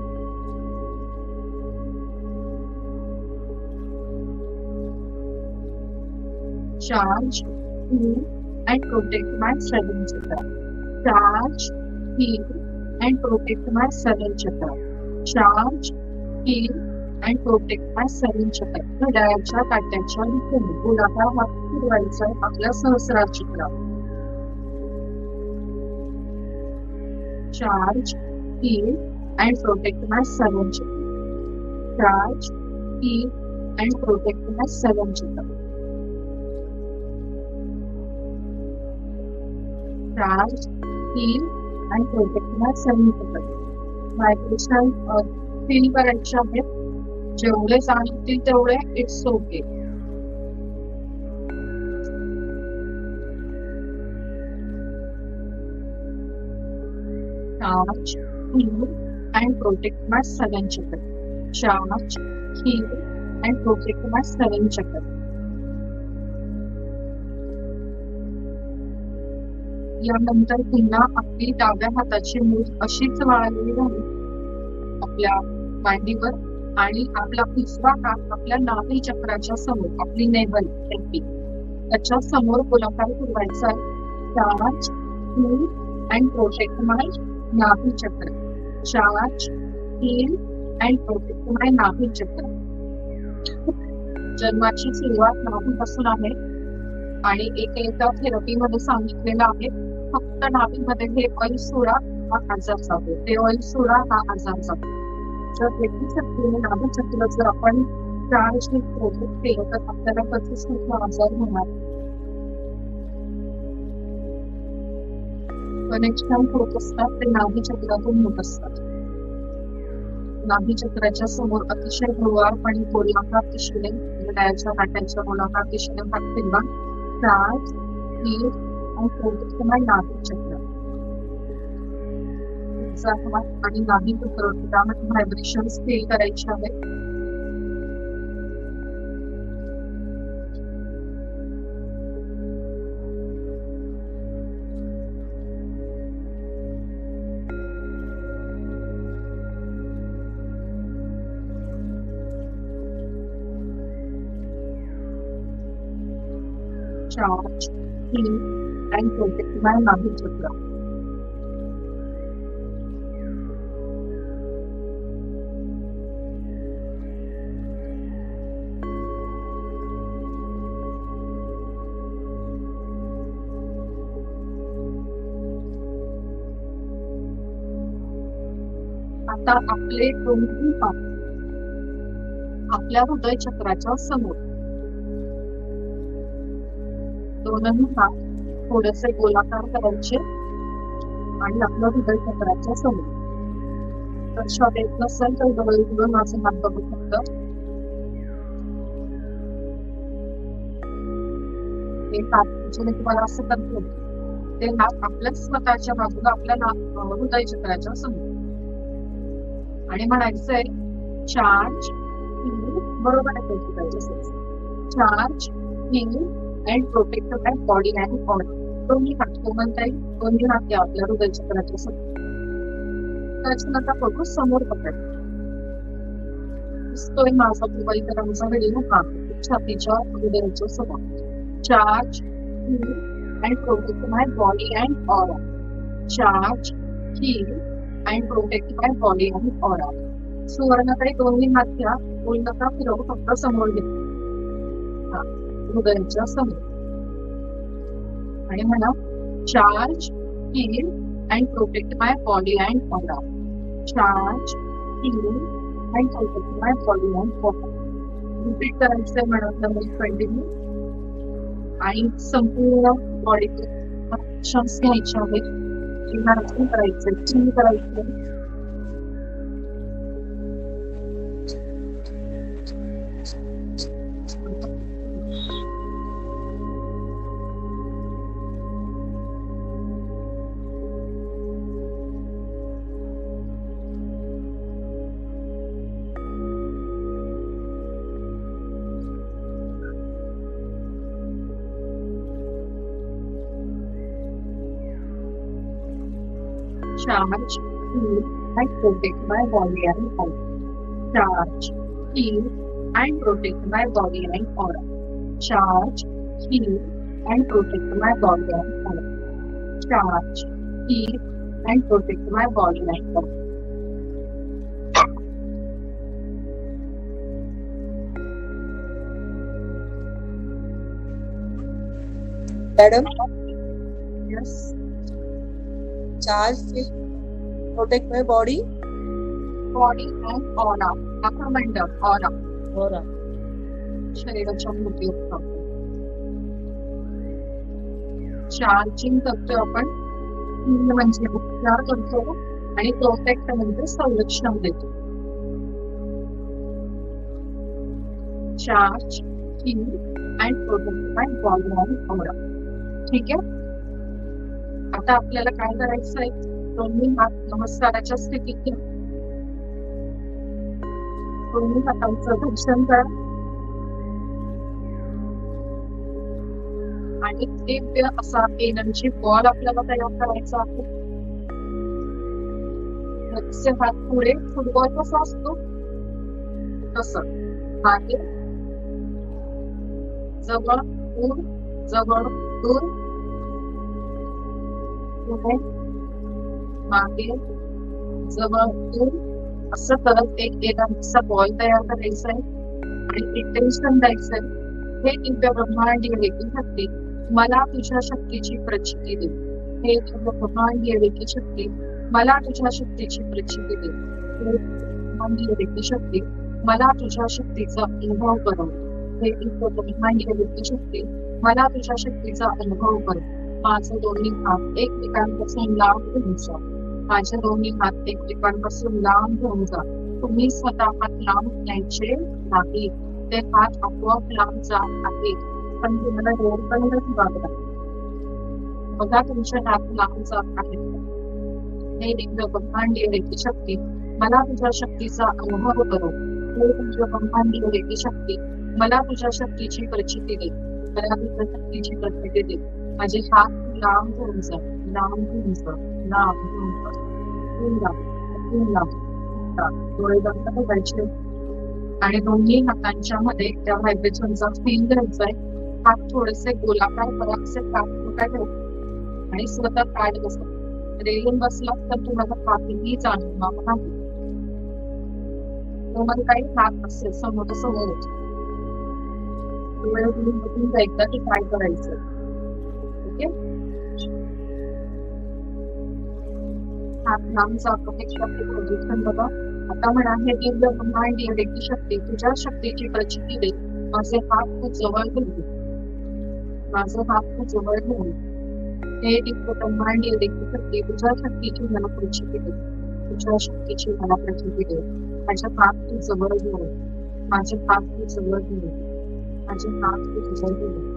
चार्ज, हील अँड प्रोटेक्ट माय सेवन चक्र. चार्ज, हील अँड प्रोटेक्ट माय सेवन चक्र. चार्ज, हील अँड प्रोटेक्ट माय सेवन चक्र. घड्याळाच्या काट्याच्या दिशेने गोलाकार हात फिरवायचा आहे आपल्या सहस्रार चक्रावर. Charge, heal and protect my seven chakra. Charge, heal and protect my seven chakra. Charge, heal and protect my seven chakra. Vibration feel करायचे आहेत. जेवढे जाणवतील तेवढे it's okay. Charge, heal and protect my seven chakra. Charge, heal and protect my seven chakra. यानंतर पुन्हा आपली डाव्या हाताची मूठ अशीच वळलेली राहील आपल्या मांडीवर आणि आपला उजवा हात आपल्या नाभी चक्राच्या समोर, आपली नेवल त्याच्या समोर गोलाकार फिरवायचा आहे. चार्ज, हील अँड प्रोटेक्ट माय नाभी चक्र. चार्ज, हील अँड प्रोटेक्ट माय नाभी चक्र. जन्माची सुरुवात नाभीपासून आहे आणि एका थेरपीमध्ये सांगितलेलं आहे फक्त नाभीमध्ये हे ऑइल सोडा हा आजार जातो, ते ऑइल सोडा हा आजार जातो. जर व्यक्तीसाठी नाभी चक्र जर आपण चार्ज प्रोटेक्ट केलं तर आपल्याला कधीच कुठला आजार होणार. कनेक्शन होत असतात ते नाभी चक्रातून होत असतात. नाभी चक्राच्या समोर अतिशय हळुवारपणे गोलाकार दिशेने हृदयाच्या काट्याच्या गोलाकार दिशेने हात फिरवा. 4, 3 आणि पूर्ण नाभी चक्र आणि नाभी चक्र त्यामध्ये व्हायब्रेशन फील करायचे आहेत. Charge, heal, and protect my navi chakra. आता आपले दोन्ही हात आपल्या हृदय चक्राच्या समोर, दोनही हात थोडेसे गोलाकार करायचे आणि आपल्या हृदय चक्राच्या समोर. लक्षात येत नसेल तर जवळ माझे हात बघू शकतात. हे हात ज्याने तुम्हाला असं करतो ते हात आपल्या स्वतःच्या बाजूला आपल्या हृदय चक्राच्या समोर आणि म्हणायचंय चार्ज, बरोबर आहे charge, heal and protect my body and all. दोन्ही हात कोमलताई दोन्ही हात घ्या आपल्या हृदय चक्राच्या समोर. त्याच्यानंतर फोटो समोर पकड. दिसतोय माझा मोबाईलकरांचा व्हिडिओ हा छातीच्या हृदयाच्या समोर. Charge, heal and protect my body and all. Charge, heal and protect my body and all. सुवर्णताई दोन्ही हात घ्या, गोलनका फिरवू, फक्त समोर घ्या हृदयाच्या समोर आणि म्हणा charge, heal and protect my body and aura. Charge, heal and protect my body and aura. Repeat करायचंय म्हणत कंटिन्यू आणि संपूर्ण बॉडीतून श्वास घ्यायचे आहेत. इन्हालेशन करायचंय, चिल करायचंय. Charge, heal, and protect my body and aura. Charge, heal, and protect my body and aura. Charge, heal, and protect my body and aura. Charge, heal, and protect my body and aura. Madam? Yes. Charge, heal, protect my body. Body and aura. Akamanda, aura. Aura. शरीराच्या भोवती असतो. चार्जिंग करतो आपण, म्हणजे उपचार करतो आणि प्रोटेक्ट म्हणजे संरक्षण देतो. Charge, heal and protect my body and aura. ठीक आहे. आता आपल्याला काय करायचंय, दोन्ही हात नमस्काराच्या स्थितीत घ्या. दोन्ही हातांचं घर्षण करा आणि दिव्य असा एनर्जी बॉल आपल्याला तयार करायचा आहे. त्याचे हात पुढे फुटबॉल कसा असतो तसं मागे जवळ दूर, जवळ दूर, पुढे मागे जवळ दूर असं करत एक एनर्जीचा बॉल तयार करायचा आहे आणि इंटेन्शन द्यायचंय. हे दिव्य ब्रह्मांडीय रेखी शक्ती मला तुझ्या शक्तीची प्रचिती दे. हे दिव्य ब्रह्मांडीय रेखी शक्ती मला तुझ्या शक्तीची प्रचिती दे. हे ब्रह्मांडीय रेखी शक्ती मला तुझ्या शक्तीचा अनुभव करव. हे दिव्य ब्रह्मांडीय रेखी शक्ती मला तुझ्या शक्तीचा अनुभव करव. माझे दोन्ही हात एकमेकांपासून लांब घेऊन जा. माझे दोन्ही हात एकमेकांपासून लांब घेऊन जा. तुम्ही स्वतः हात लांब न्यायचे नाही. ते हात आपोआप लांब जात आहेत. पण तुम्हाला रोड बंद ठेवावे लागेल. बघा तुमचे हात लांब जात आहेत. हे दिव्य ब्रह्मांडीय रेखी शक्ती मला तुझ्या शक्तीचा अनुभव करो. हे दिव्य ब्रह्मांडीय रेखी शक्ती मला तुझ्या शक्तीची प्रचिती दे. मला तुझ्या शक्तीची प्रचिती दे. माझे हात लांब घेऊन जा. लांब घेऊन जा. लांब घेऊन जा. लांब लांब. डोळे बंद करायचे आणि दोन्ही हातांच्या मध्ये त्या व्हायब्रेशनचा फील घ्यायचा आहे. हात थोडेसे गोलाकार करा. असे मोठा ठेवा आणि स्वतः ताट बसा. रेलून बसला तर तुम्हाला काहीही जाणवणार नाही. तुम्हाला काही हात असेल समोर समोर डोळे बघून जायचं की काय करायचं. ओके, हात लांब जातो पोझिशन बघा. आता म्हणा हे दिव्य ब्रह्मांडीय रेखी शक्ती तुझ्या शक्तीची प्रचिती दे. माझे हात तू जवळ घेऊ. माझे हात तू जवळ घेऊ. हे दिव्य ब्रह्मांडीय रेखी शक्ती तुझ्या शक्तीची मला प्रचिती दे. तुझ्या शक्तीची मला प्रचिती दे. माझे हात तू जवळ घेऊ. माझे हात तू जवळ घेऊ. माझे हात तू जवळ घेऊ.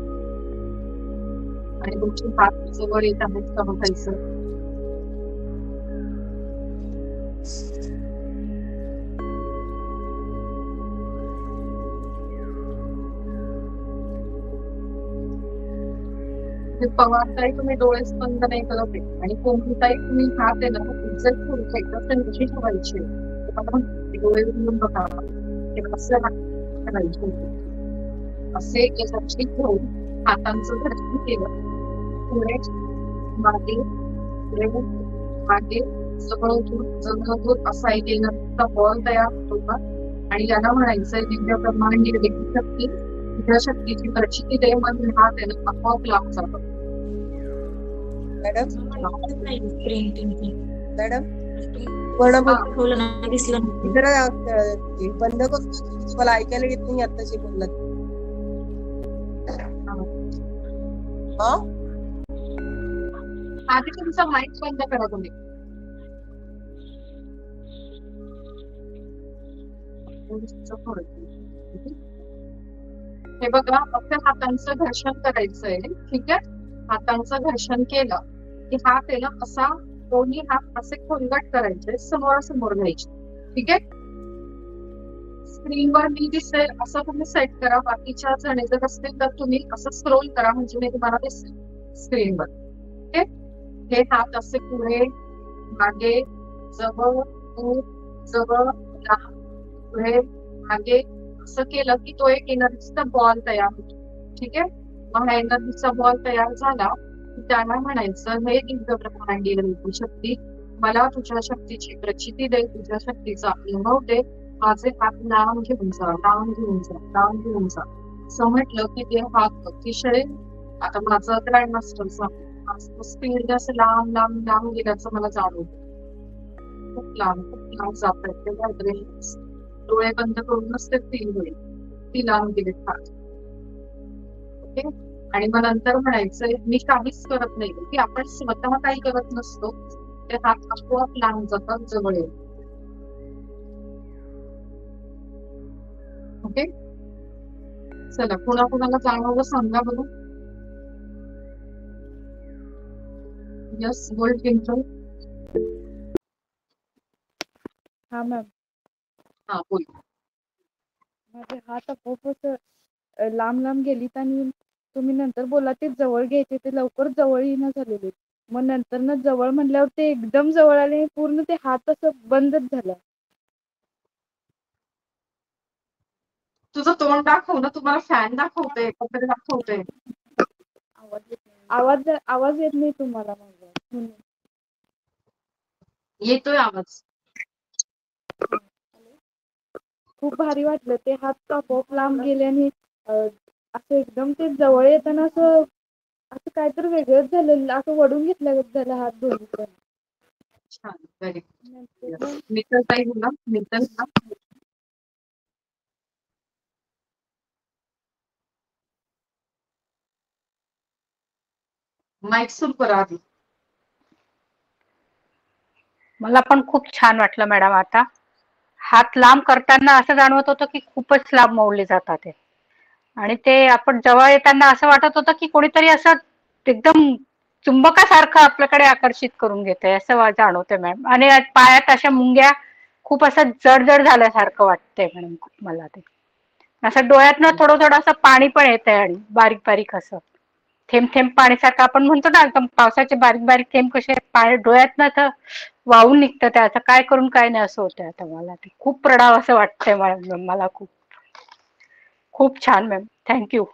आणि तुमचे हात जवळ येत आहेत का बघायचं. पवारताही तुम्ही डोळेच बंद नाही करत आहे आणि कोणताही तुम्ही हात आहे ना इज्जत ठेवून एकदम कशी ठेवायची. डोळे उघडून बघा. असं करायचे असे यशस्वी घेऊन हातांचं घर्षण केलं. पुढे मागे पुढे मागे जवळ असा एक एनर्जीचा बॉल तयार होतो का आणि याला म्हणायचंय दिव्य ब्रह्मांडीय रेखी शक्ती तुझ्या शक्तीची प्रचिती दे. मग हात आहे ना आपोआप लांब जातो. मॅडम जरा बंद करून तुम्हाला ऐकायला येत नाही आत्ताची बोलत. आधी तुमचा माईक बंद करा तुम्ही. हे बघा फक्त हातांचं घर्षण करायचंय. ठीक आहे, हातांचं घर्षण केलं की हात आहे ना असा दोन्ही हात असे खोलगट करायचे समोरासमोर घ्यायचे. ठीक आहे, स्क्रीनवर मी दिसेल असं तुम्ही सेट करा. बाकीच्या जणी जर असतील तर तुम्ही असं स्क्रोल करा म्हणजे मी तुम्हाला दिसेल स्क्रीनवर. ओके, हे हात असे पुढे मागे जवळ जवळ पुढे मागे असं केलं की तो एक एनर्जीचा बॉल तयार होतो. ठीक आहे, मग हा एनर्जीचा बॉल तयार झाला की त्याला म्हणायचं हे दिव्य ब्रह्मांडीय रेखी शक्ती मला तुझ्या शक्तीची प्रचिती दे. तुझ्या शक्तीचा अनुभव दे. माझे हात लांब घेऊन जा. लांब घेऊन जा. लांब घेऊन जा. असं म्हटलं की ते हात अतिशय आता माझं ग्रँड मास्टरचा स्पीड असं लांब लांब लांब गेल्याचं मला जाणवतं. खूप लांब जात आहेत ते व्हायब्रेशन्स. डोळे बंद करूनच ते फील होईल. ती लांब गेलेत हात. ओके, आणि मग नंतर म्हणायचंय मी काहीच करत नाही की आपण स्वतः काही करत नसतो. ते हात आपोआप लांब जातात जवळ येईल. ओके, चला कुणाला जाणवलं सांगा बघू. Yes, gold quintal. हा मॅम, हा बोल. माझे हात आपोआपच लांब लांब गेलीत आणि तुम्ही नंतर बोला ते जवळ घ्यायचे ते लवकर जवळ येणं झालेले. मग नंतर ना जवळ म्हणल्यावर ते एकदम जवळ आले. पूर्ण ते हात असं बंदच झाला. तुझं तोंड दाखव ना. तुम्हाला फॅन दाखवते कपडे दाखवते. आवाज येत नाही तुम्हाला माझा. येतोय आवाज. खूप भारी वाटलं ते हात आपोआप लांब गेले आणि असं एकदम ते जवळ येताना असं काहीतरी वेगळंच झालं. असं वडून घेतलं झालं हात दोन्ही पण. छान, व्हेरी गुड. मित्तल ताई बोला. मित्तल ना माईक सुरू करा आधी. मला पण खूप छान वाटलं मॅडम. आता हात लांब करताना असं जाणवत होतं की खूपच लांब मोडले जातात ते, आणि ते आपण जवळ येताना असं वाटत होतं की कोणीतरी असं एकदम चुंबकासारखं आपल्याकडे आकर्षित करून घेतंय असं जाणवतंय मॅम. आणि पायात अशा मुंग्या खूप असं जड जड झाल्यासारखं वाटतंय मॅडम मला. ते असं डोळ्यातनं थोडं थोडं असं पाणी पण येतंय, आणि बारीक बारीक असं थेंब थेंब पाण्यासारखं आपण म्हणतो ना, एकदम पावसाचे बारीक बारीक थेंब कसे पाणी डोळ्यातनं असं वाहून निघतं, ते आता काय करून काय नाही असं होतंय आता मला. ते खूप रडावं असं वाटतंय मॅम मला. खूप खूप छान मॅम, थँक्यू.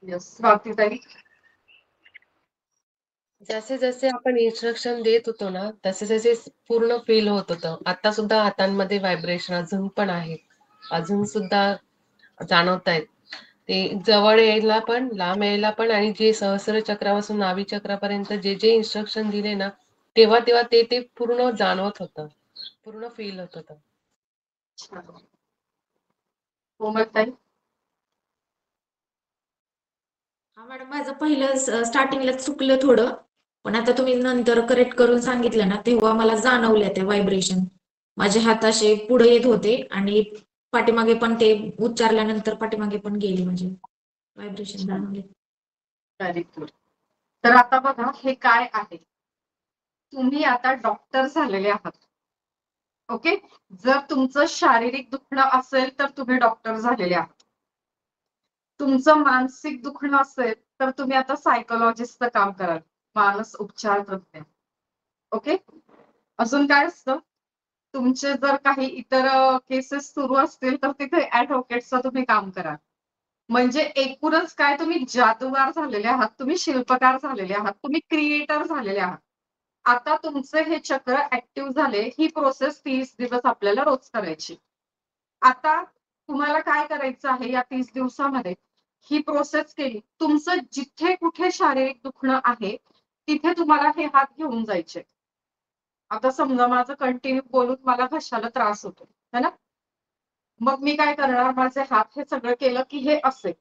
यस, स्वातीताई. जसे जसे आपण इन्स्ट्रक्शन देत होतो ना, तसे तसे पूर्ण फील होत होतं. आता सुद्धा हातांमध्ये व्हायब्रेशन अजून पण आहेत, अजून सुद्धा जाणवत आहेत. ते जवळ यायला पण, लांब यायला पण, आणि जे सहस्र चक्रापासून नाभी चक्रापर्यंत जे जे इन्स्ट्रक्शन दिले ना, तेव्हा तेव्हा ते ते पूर्ण जाणवत होतं, पूर्ण फील होत होतं. कोमलताई. हा मॅडम, माझं पहिलं स्टार्टिंगला चुकलं थोडं, पण आता तुम्ही नंतर करेक्ट करून सांगितलं ना, तेव्हा मला जाणवल्या त्या व्हायब्रेशन. माझे हात असे पुढे येत होते आणि पाठीमागे पण ते उच्चारल्यानंतर पाठीमागे पण गेले, म्हणजे व्हायब्रेशन जाणवले. Very good. तर आता बघा हे काय आहे. तुम्ही आता डॉक्टर झालेले आहात. ओके. जर तुमचं शारीरिक दुखणं असेल तर तुम्ही डॉक्टर झालेले आहात. तुमचं मानसिक दुखणं असेल तर तुम्ही आता सायकोलॉजिस्टचं काम कराल, मानस उपचार तज्ञ. ओके. अजून काय असतं, तुमचे जर काही इतर केसेस सुरू असतील तर तिथे ऍडव्होकेटचं तुम्ही काम कराल. म्हणजे एकूणच काय, तुम्ही जादूगार झालेले आहात, तुम्ही शिल्पकार झालेले आहात, तुम्ही क्रिएटर झालेले आहात. आता तुमचे हे चक्र ऍक्टिव्ह झाले. ही प्रोसेस 30 दिवस आपल्याला रोज करायची. आता तुम्हाला काय करायचं आहे या 30 दिवसामध्ये, ही प्रोसेस केली. तुमचं जिथे कुठे शारीरिक दुखणं आहे तिथे तुम्हाला हे हात घेऊन जायचे. आता समजा माझं कंटिन्यू बोलून मला घशाला त्रास होतो है ना, मग मी काय करणार, माझे हात हे सगळं केलं की हे असे,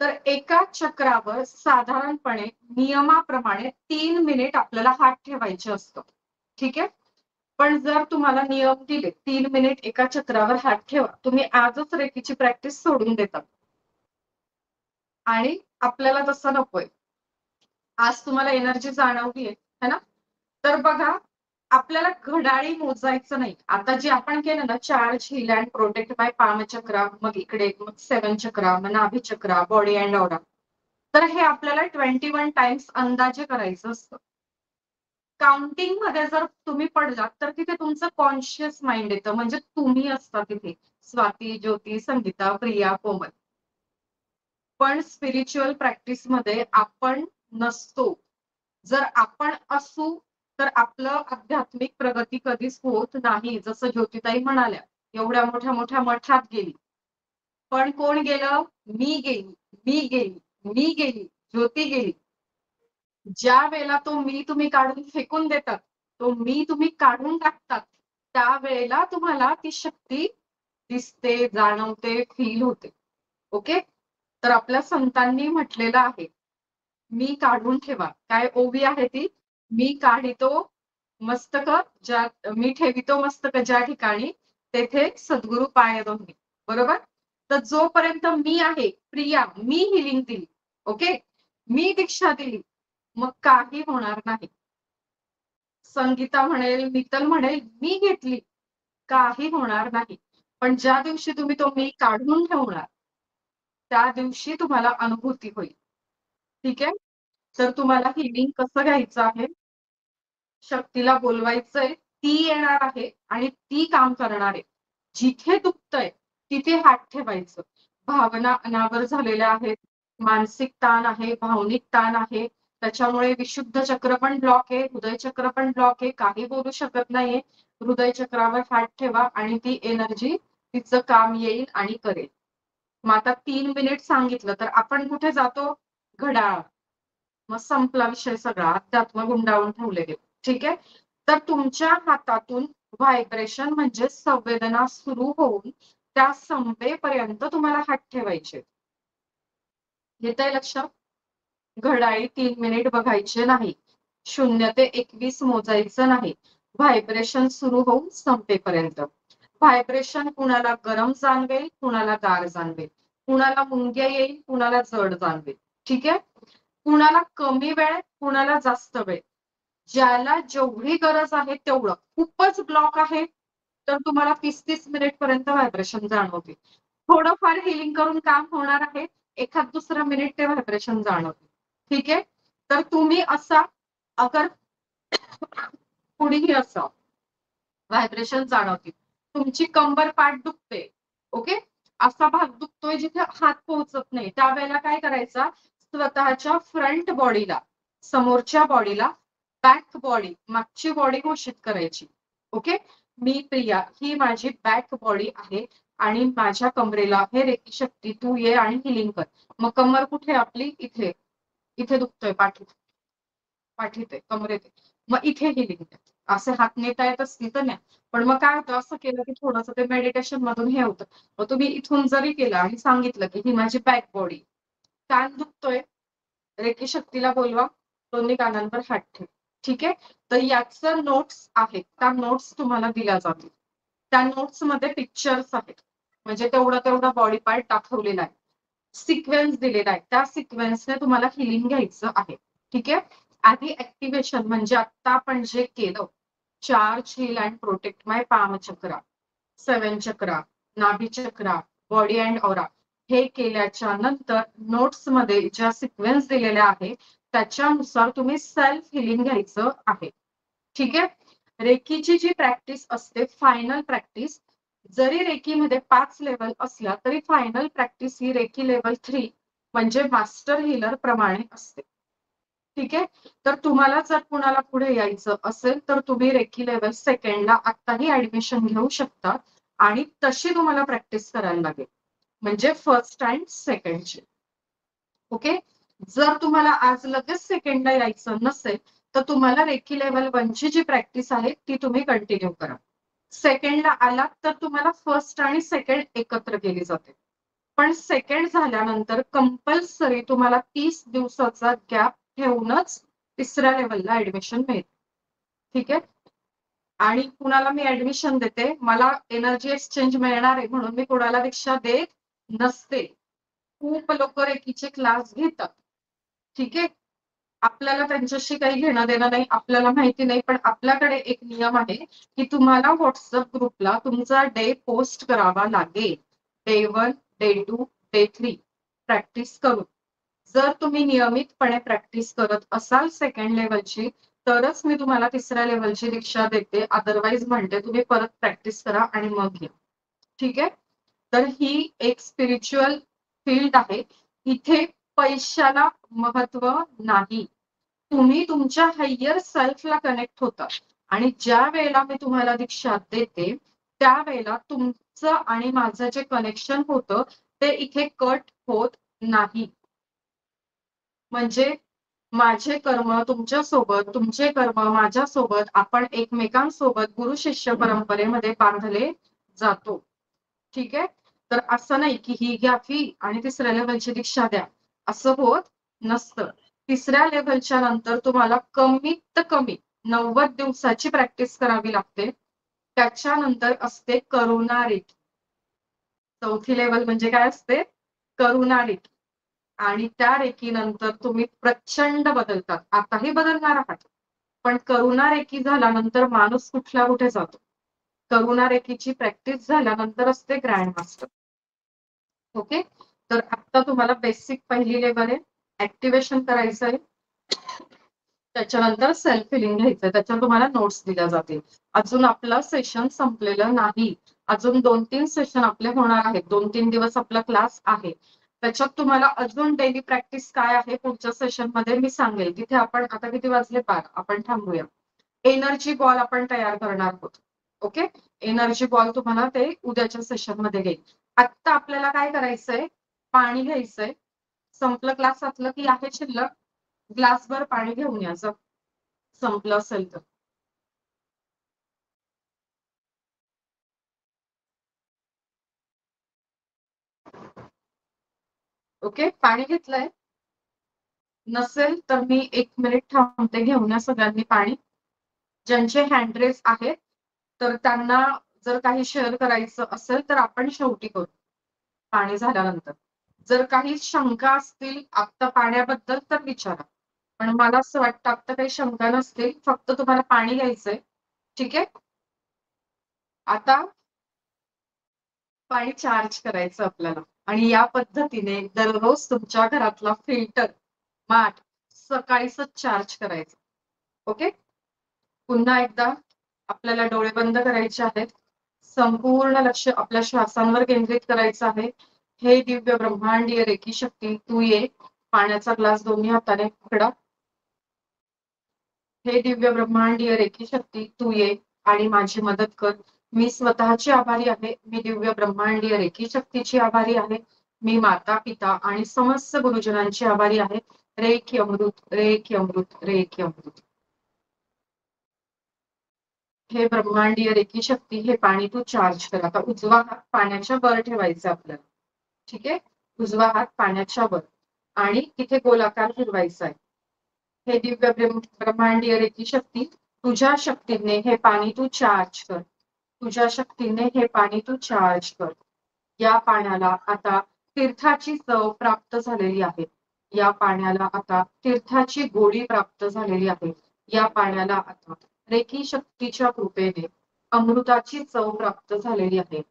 तर एका चक्रावर साधारणपणे नियमाप्रमाणे 3 मिनिट आपल्याला हात ठेवायचे असतं. ठीक आहे. पण जर तुम्हाला नियम दिले 3 मिनिट एका चक्रावर हात ठेवा, तुम्ही आजच रेकीची प्रॅक्टिस सोडून देता, आणि आपल्याला तसं नकोय. आज तुम्हाला एनर्जी जाणवली आहे ना, तर बघा आपल्याला घड्याळी मोजायचं नाही. आता जे आपण केलं ना, charge, heal and protect by palm chakra, मग इकडे मग 7 चक्रा, मग नाभी चक्रा, बॉडी अँड ऑरा, तर हे आपल्याला 21 टाइम्स अंदाजे करायचं असतं. काउंटिंग मध्ये जर तुम्ही पडलात तर तिथे तुमचं कॉन्शियस माइंड येतं, म्हणजे तुम्ही असता तिथे, स्वाती, ज्योती, संगीता, प्रिया, कोमल. पण स्पिरिच्युअल प्रॅक्टिस मध्ये आपण नसतो. जर आपण असू तर आपलं आध्यात्मिक प्रगती कधीच होत नाही. जसं ज्योतिताई म्हणाल्या, एवढ्या मोठ्या मोठ्या मठात गेली, पण कोण गेलं, मी गेली, मी गेली, मी गेली, ज्योती गेली. ज्या वेळेला तो मी तुम्ही काढून फेकून देतात, तो मी तुम्ही काढून टाकतात, त्यावेळेला तुम्हाला ती शक्ती दिसते, जाणवते, फील होते. ओके. तर आपल्या संतांनी म्हटलेलं आहे, मी काढून ठेवा. काय ओवी आहे ती, मी काढितो मस्तक ज्या, मी ठेवितो मस्तक ज्या ठिकाणी, तेथे सद्गुरु पाय दोन्ही. बरोबर. तर जोपर्यंत मी आहे, प्रिया, मी हिलिंग दिली, ओके, मी दीक्षा दिली, मग काही होणार नाही. संगीता म्हणेल, मित्तल म्हणेल, मी घेतली, काही होणार नाही. पण ज्या दिवशी तुम्ही तो मी काढून ठेवणार, त्या दिवशी तुम्हाला अनुभूती होईल. ठीक आहे. तर तुम्हाला हिलिंग कसं घ्यायचं आहे, शक्तीला बोलवायचंय, ती येणार आहे आणि ती काम करणार आहे. जिथे दुखतंय तिथे हात ठेवायचं. भावना अनावर झालेल्या आहेत, मानसिक ताण आहे, भावनिक ताण आहे, त्याच्यामुळे विशुद्ध चक्र पण ब्लॉक आहे, हृदय चक्र पण ब्लॉक आहे, काही बोलू शकत नाहीये. हृदय चक्रावर हात ठेवा आणि ती एनर्जी तिचं काम येईल आणि करेल. मग आता 3 मिनिट सांगितलं तर आपण कुठे जातो, घड्याळ. मग संपला विषय सगळा, अध्यात्म गुंडाळून ठेवले गेले. ठीक आहे. तर तुमच्या हातातून व्हायब्रेशन म्हणजे संवेदना सुरू होऊन त्या संपेपर्यंत तुम्हाला हात ठेवायचे. येतंय लक्षात? घड्याळी 3 मिनिट बघायचे नाही. 0 ते 21 मोजायचं नाही. व्हायब्रेशन सुरू होऊन संपेपर्यंत. व्हायब्रेशन कुणाला गरम जाणवेल, कुणाला गार जाणवेल, कुणाला मुंग्या येईल, कुणाला जड जाणवेल. ठीक आहे? कुणाला कमी वेळ, कुणाला जास्त वेळ. ज्याला जेवढी गरज आहे तेवढं. खूपच ब्लॉक आहे तर तुम्हाला 30-30 मिनिट पर्यंत व्हायब्रेशन जाणवते. थोडंफार हिलिंग करून काम होणार आहे. एखाद दुसरा मिनिट ते व्हायब्रेशन जाणवते. ठीक आहे? तर तुम्ही असा अगर कुणीही असं व्हायब्रेशन जाणवतील. तुमची कंबर पाठ दुखते. ओके? असा भाग दुखतोय जिथे हात पोहोचत नाही. त्यावेळेला काय करायचा? स्वतःच्या फ्रंट बॉडीला, समोरच्या बॉडीला बॅक बॉडी, मागची बॉडी घोषित करायची. ओके? मी प्रिया, ही माझी बॅक बॉडी आहे आणि माझ्या कमरेला आहे रेकी शक्ती, तू ये आणि हिलिंग कर. मग कमर कुठे आपली? इथे. इथे दुखतोय पाठीत. पाठीत आहे, कमरेत आहे. मग इथे हिलिंग द्या. असे हात नेता येत असतील तर न्या. पण मग काय होतं, असं केलं की थोडंसं ते मेडिटेशन मधून हे होतं. मग तुम्ही इथून जरी केलं आणि सांगितलं की ही माझी बॅक बॉडी, कान दुखतोय, रेकी शक्तीला बोलवा, दोन्ही कानांवर हात ठेव. ठीक आहे? तर याचं नोट्स आहेत. त्या नोट्स तुम्हाला दिल्या जातील. त्या नोट्स मध्ये पिक्चर्स आहेत. म्हणजे तेवढा बॉडी पार्ट दाखवलेला आहे. सिक्वेन्स दिलेला आहे. त्या सिक्वेन्सने तुम्हाला हिलिंग घ्यायचं आहे. ठीक आहे? आधी ऍक्टिव्हेशन म्हणजे आता आपण जे केलं, charge, heal and protect my palm chakra, 7 chakra, नाभी चक्रा, बॉडी अँड ऑरा, हे केल्याच्या नंतर नोट्स मध्ये ज्या सिक्वेन्स दिलेल्या आहे त्याच्यानुसार तुम्ही सेल्फ हिलिंग घ्यायचं आहे. ठीक आहे? रेकीची जी प्रॅक्टिस असते, फायनल प्रॅक्टिस, जरी रेकीमध्ये 5 लेवल असल्या तरी फायनल प्रॅक्टिस ही रेकी लेवल 3 म्हणजे मास्टर हिलर प्रमाणे असते. ठीक आहे? तर तुम्हाला जर कुणाला पुढे यायचं असेल तर तुम्ही रेकी लेवल सेकंडला आत्ताही ऍडमिशन घेऊ शकता आणि तशी तुम्हाला प्रॅक्टिस करायला लागेल. म्हणजे फर्स्ट अँड सेकंडची. ओके? जर तुम्हाला आज लगेच सेकंडला यायचं नसेल तर तुम्हाला रेकी लेवल 1 ची जी प्रॅक्टिस आहे ती तुम्ही कंटिन्यू करा. सेकंडला आलात तर तुम्हाला फर्स्ट आणि सेकंड एकत्र केली जाते. पण सेकंड झाल्यानंतर कंपल्सरी तुम्हाला 30 दिवसाचा गॅप ठेवूनच तिसऱ्या लेवलला ऍडमिशन मिळेल. ठीक आहे? आणि कुणाला मी ऍडमिशन देते, मला एनर्जी एक्सचेंज मिळणार आहे म्हणून मी कुणाला दीक्षा देत नसते. खूप लोक रेकीचे क्लास घेतात. ठीक आहे? आपल्याला त्यांच्याशी काही घेणं देणं नाही, आपल्याला माहिती नाही, पण आपल्याकडे एक नियम आहे की तुम्हाला व्हॉट्सअप ग्रुपला तुमचा डे पोस्ट करावा लागेल. डे 1, डे 2, डे 3 प्रॅक्टिस करून. जर तुम्ही नियमितपणे प्रॅक्टिस करत असाल सेकंड लेवलची तरच मी तुम्हाला तिसऱ्या लेवलची दीक्षा देते. अदरवाईज म्हणते तुम्ही परत प्रॅक्टिस करा आणि मग घ्या. ठीक आहे? तर ही एक स्पिरिच्युअल फील्ड आहे. इथे पैशाला महत्व नाही. तुम्ही तुमच्या हायर सेल्फला कनेक्ट होता आणि ज्या वेळेला मी तुम्हाला दीक्षा देते त्यावेळेला तुमचं आणि माझं जे कनेक्शन होतं ते इथे कट होत नाही. म्हणजे माझे कर्म तुमच्यासोबत, तुमचे कर्म माझ्यासोबत, आपण एकमेकांसोबत गुरु शिष्य परंपरेमध्ये बांधले जातो. ठीक आहे? तर असं नाही की ही घ्या फी आणि तिसऱ्या लेवलची दीक्षा द्या, असं होत नसतं. तिसऱ्या लेवलच्या नंतर तुम्हाला कमीत कमी 90 दिवसाची प्रॅक्टिस करावी लागते. त्याच्यानंतर असते करुणा रेकी. चौथी लेवल म्हणजे काय असते? करुणा रेकी. आणि त्या रेकीनंतर तुम्ही प्रचंड बदलतात. आताही बदलणार आहात. पण करुणा रेकी झाल्यानंतर माणूस कुठल्या कुठे जातो. करुणा रेकीची प्रॅक्टिस झाल्यानंतर असते ग्रँड मास्टर. ओके? तर आता तुम्हाला बेसिक पहिली लेवल आहे, ऍक्टिव्हेशन करायचं आहे. त्याच्यानंतर सेल्फ हिलिंग घ्यायचंय. त्याच्यावर तुम्हाला नोट्स दिल्या जातील. अजून आपलं सेशन संपलेलं नाही. अजून 2-3 सेशन आपले होणार आहेत. 2-3 दिवस आपला क्लास आहे. त्याच्यात तुम्हाला अजून डेली प्रॅक्टिस काय आहे पुढच्या सेशन मध्ये मी सांगेल. तिथे आपण आता किती वाजले 12, आपण थांबूया. एनर्जी बॉल आपण तयार करणार आहोत. ओके? एनर्जी बॉल तुम्हाला ते उद्याच्या सेशन मध्ये घेईल. आता आपल्याला काय करायचंय? पाणी घ्यायचंय. संपलं क्लासातलं की आहे शिल्लक? ग्लासभर पाणी घेऊन यायचं संपलं असेल तर. ओके, पाणी घेतलंय? नसेल तर मी 1 मिनिट थांबते, घेऊन या सगळ्यांनी पाणी. ज्यांचे हँड रेज आहेत तर त्यांना जर काही शेअर करायचं असेल तर आपण शेवटी करू पाणी झाल्यानंतर. जर काही शंका असतील आता पाण्याबद्दल तर विचारा. पण मला असं वाटतं आता काही शंका नसतील, फक्त तुम्हाला पाणी घ्यायचंय. ठीक आहे? आता पाणी चार्ज करायचं आपल्याला आणि या पद्धतीने दररोज तुमच्या घरातला फिल्टर, माठ सकाळीच चार्ज करायचं. ओके? पुन्हा एकदा आपल्याला डोळे बंद करायचे आहेत. संपूर्ण लक्ष आपल्या श्वासांवर केंद्रित करायचं आहे. हे दिव्य ब्रह्मांडीय रेखी शक्ती तू ये. पाण्याचा ग्लास दोन्ही हाताने पकडा. हे दिव्य ब्रह्मांडीय रेखी शक्ती तू ये आणि माझी मदत कर. मी स्वतःची आभारी आहे. मी दिव्य ब्रह्मांडीय रेखी शक्तीची आभारी आहे. मी माता पिता आणि समस्त गुरुजनांची आभारी आहे. रेखी अमृत, रेखी अमृत, रेखी अमृत. हे ब्रह्मांडीय रेखी शक्ती, हे पाणी तू चार्ज कर. आता उजवा हात पाण्याच्या वर ठेवायचा आपल्याला. ठीक आहे? उजवा हात पाण्याच्या वर आणि तिथे गोलाकार फिरवायचा आहे. हे दिव्य ब्रह्मांडीय रेखी शक्ती, तुझ्या शक्तीने हे पाणी तू चार्ज कर. तुझ्या शक्तीने हे पाणी तू चार्ज कर. या पाण्याला आता तीर्थाची चव प्राप्त झालेली आहे. या पाण्याला आता तीर्थाची गोडी प्राप्त झालेली आहे. या पाण्याला आता रेखी शक्तीच्या कृपेने अमृताची चव प्राप्त झालेली आहे.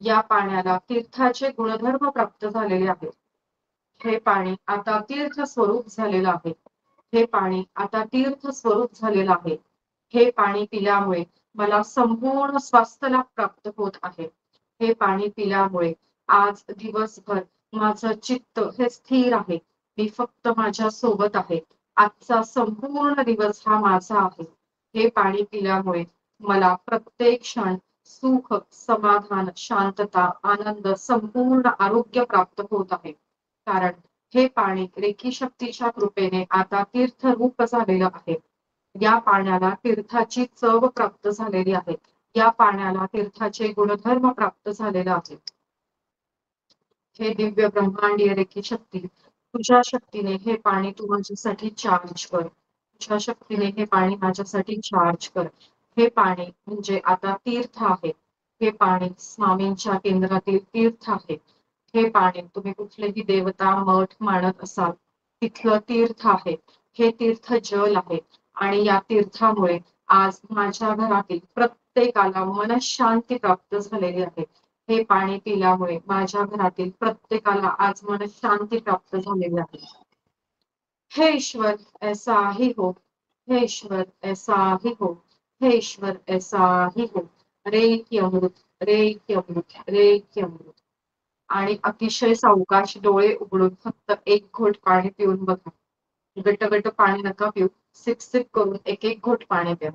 या पाण्याला तीर्थाचे गुणधर्म प्राप्त झालेले आहेत. हे पाणी आता तीर्थ स्वरूप झालेलं आहे. हे पाणी आता तीर्थ स्वरूप झालेलं आहे. हे पाणी पिल्यामुळे मला संपूर्ण स्वास्थ्य लाभ प्राप्त होत आहे. हे पाणी पिल्यामुळे आज दिवसभर माझं चित्त हे स्थिर आहे. मी फक्त माझ्या सोबत आहे. आजचा संपूर्ण दिवस हा माझा आहे. हे पाणी पिल्यामुळे मला प्रत्येक क्षण सुख, समाधान, शांतता, आनंद, संपूर्ण आरोग्य प्राप्त होत आहे. कारण हे पाणी रेखी शक्तीच्या कृपेने आता तीर्थ रूप झालेलं आहे. या पाण्याला तीर्थाची चव प्राप्त झालेली आहे. या पाण्याला तीर्थाचे गुणधर्म प्राप्त झालेले आहेत. हे दिव्य ब्रह्मांडीय रेखी शक्ती, तुझ्या शक्तीने हे पाणी तू माझ्यासाठी चार्ज कर. तुझ्या शक्तीने हे पाणी माझ्यासाठी चार्ज कर. हे पाणी म्हणजे आता तीर्थ आहे. हे पाणी स्वामींच्या केंद्रातील तीर्थ आहे. हे पाणी तुम्ही कुठलेही देवता मठ मानत असाल तिथलं तीर्थ आहे. हे तीर्थ जल आहे आणि या तीर्थामुळे आज माझ्या घरातील प्रत्येकाला मनशांती प्राप्त झालेली आहे. हे पाणी पिल्यामुळे माझ्या घरातील प्रत्येकाला आज मनशांती प्राप्त झालेली आहे. हे ईश्वर ऐसा ही हो. हे ईश्वर ऐसा ही हो. हे ईश्वर ऐसा ही हो. रेखी अमृत, रेखी अमृत, रेखी अमृत. आणि अतिशय सावकाश डोळे उघडून फक्त एक घोट पाणी पिऊन बघा. गट पाणी नका पिऊ. सिप सिप करून एक एक घोट पाणी प्या.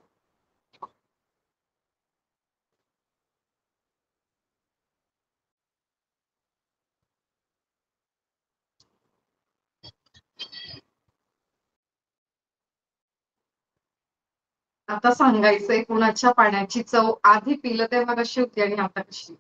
आता सांगायचंय कुणाच्या पाण्याची चव आधी पिलं तेव्हा कशी होती आणि आता कशी.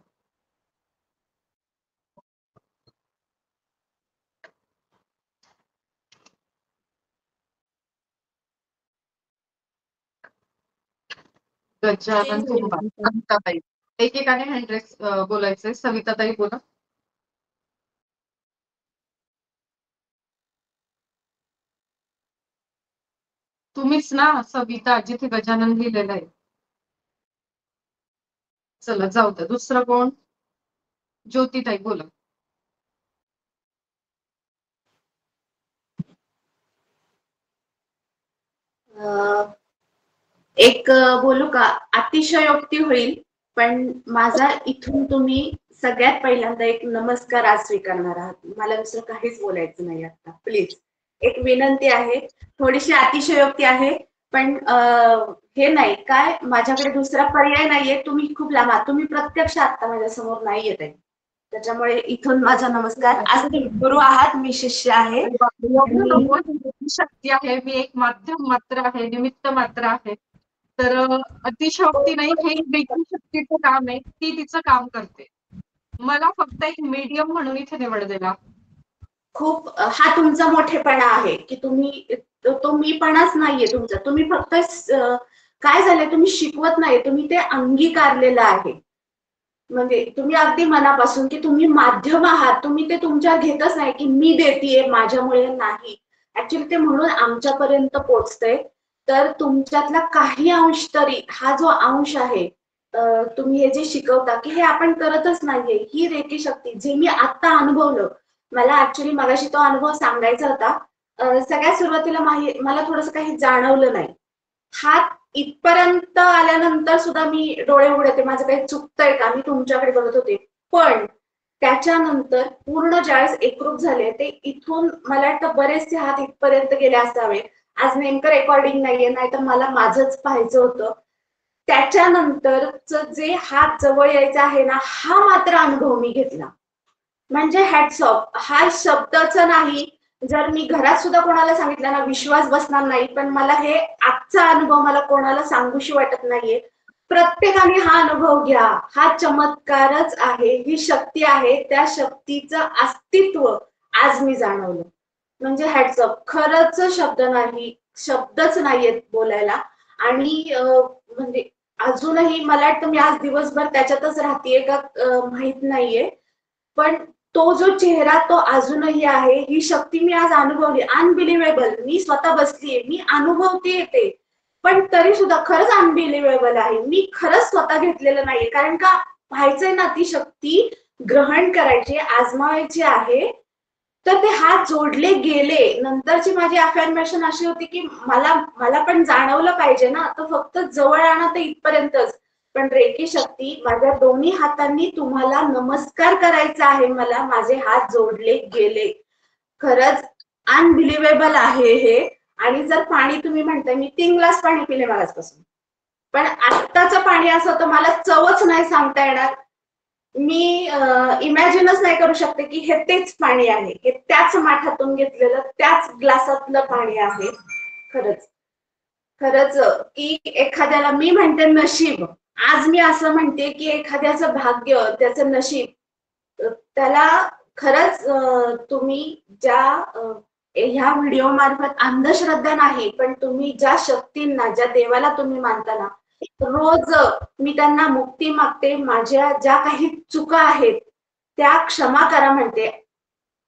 गजानन सविताताई, एकेकाने हँड्रेस बोलायचंय. सविताताई बोला. तुम्हीच ना सविता, जिथे गजानन लिहिलेलं आहे. चला जाऊ द्या. दुसरं कोण? ज्योतिताई बोला. एक बोलू का? अतिशयोक्ती होईल पण माझा इथून तुम्ही सगळ्यात पहिल्यांदा एक नमस्कार आज स्वीकारणार आहात. मला दुसरं काहीच बोलायचं नाही आता. प्लीज एक विनंती आहे. थोडीशी अतिशयोक्ती आहे पण हे नाही काय, माझ्याकडे दुसरा पर्याय नाहीये. तुम्ही खूप लांब आहात. तुम्ही प्रत्यक्ष आता माझ्या समोर नाही येत आहे. त्याच्यामुळे इथून माझा नमस्कार. आज तुम्ही गुरु आहात, मी शिष्य आहे. शक्ती आहे. मी एक माध्यम मात्र आहे, निमित्त मात्र आहे. तर अतिशयोक्ती नाही, हे रेखी शक्तीचं काम आहे. ती तिचं काम करते. मला फक्त एक मीडियम म्हणून इथे निवडलेला. खूप हा तुमचा मोठेपणा आहे की तुम्ही तो मीपणाच नाहीये तुमचा. तुम्ही फक्त काय झालंय, तुम्ही शिकवत नाही, तुम्ही ते अंगीकारलेलं आहे. म्हणजे तुम्ही अगदी मनापासून की तुम्ही माध्यम आहात, तुम्ही ते तुमच्या घेतच नाही की मी देतीये माझ्यामुळे नाही. ऍक्च्युली ते म्हणून आमच्यापर्यंत पोहोचतंय. तर तुमच्यातला काही अंश तरी हा जो अंश आहे, तुम्ही हे जे शिकवता की हे आपण करतच नाहीये, ही रेकी शक्ती जे मी आता अनुभवलं. मला ऍक्च्युली मगाशी तो अनुभव सांगायचा होता. सगळ्यात सुरुवातीला मला थोडंसं काही जाणवलं नाही. हात इथपर्यंत आल्यानंतर सुद्धा मी डोळे उघडते, माझं काही चुकतंय का, मी तुमच्याकडे बघत होते. पण त्याच्यानंतर पूर्ण ज्यावेळेस एकरूप झाले, ते इथून मला वाटतं बरेचसे हात इथपर्यंत गेले असावे. आज नेमकं रेकॉर्डिंग नाहीये, नाहीतर मला माझंच पाहायचं होतं. त्याच्यानंतरच जे हात जवळ यायचा आहे ना, हा मात्र अनुभव मी घेतला. म्हणजे हॅट्स ऑफ हा शब्दच नाही. जर मी घरात सुद्धा कोणाला सांगितलं ना, विश्वास बसणार नाही. पण मला हे आजचा अनुभव मला कोणाला सांगूशी वाटत नाहीये. प्रत्येकाने हा अनुभव घ्या. हा चमत्कारच आहे, ही शक्ती आहे. त्या शक्तीचं अस्तित्व आज मी जाणवलं. म्हणजे हॅट्स ऑफ. खरंच शब्दच नाहीयेत बोलायला. आणि म्हणजे अजूनही मला वाटतं मी आज दिवसभर त्याच्यातच राहतेय का माहित नाहीये. पण तो जो चेहरा तो अजूनही आहे. ही शक्ती मी आज अनुभवली. अनबिलिव्हेबल. मी स्वतः बसलीये, मी अनुभवतेय ते. पण तरी सुद्धा खरंच अनबिलिव्हेबल आहे. मी खरंच स्वतः घेतलेलं नाहीये. कारण का व्हायचंय ना, ती शक्ती ग्रहण करायची, आजमावायची आहे. तर ते हात जोडले गेले. नंतरची माझी अफर्मेशन अशी होती की मला पण जाणवलं पाहिजे ना, तर फक्त जवळ आणा ते इथपर्यंतच. पण रेकी शक्ती माझ्या दोन्ही हातांनी तुम्हाला नमस्कार करायचा आहे मला. माझे हात जोडले गेले. खरंच अनबिलिव्हेबल आहे हे. आणि जर पाणी तुम्ही म्हणताय, मी 3 ग्लास पाणी पिले मगाचपासून. पण आत्ताचं पाणी असं होतं, मला चवच नाही सांगता येणार. मी इमॅजिनच नाही करू शकते की हे तेच पाणी आहे. हे त्याच माठातून घेतलेलं, त्याच ग्लासातलं पाणी आहे. खरंच खरंच की एखाद्याला मी म्हणते नशीब. आज मी असं म्हणते की एखाद्याचं भाग्य, त्याचं नशीब, त्याला खरंच तुम्ही ज्या ह्या व्हिडिओ मार्फत अंधश्रद्धा नाही, पण तुम्ही ज्या शक्तींना, ज्या देवाला तुम्ही मानता ना, रोज मी त्यांना मुक्ती मागते. माझ्या ज्या काही चुका आहेत त्या क्षमा करा म्हणते.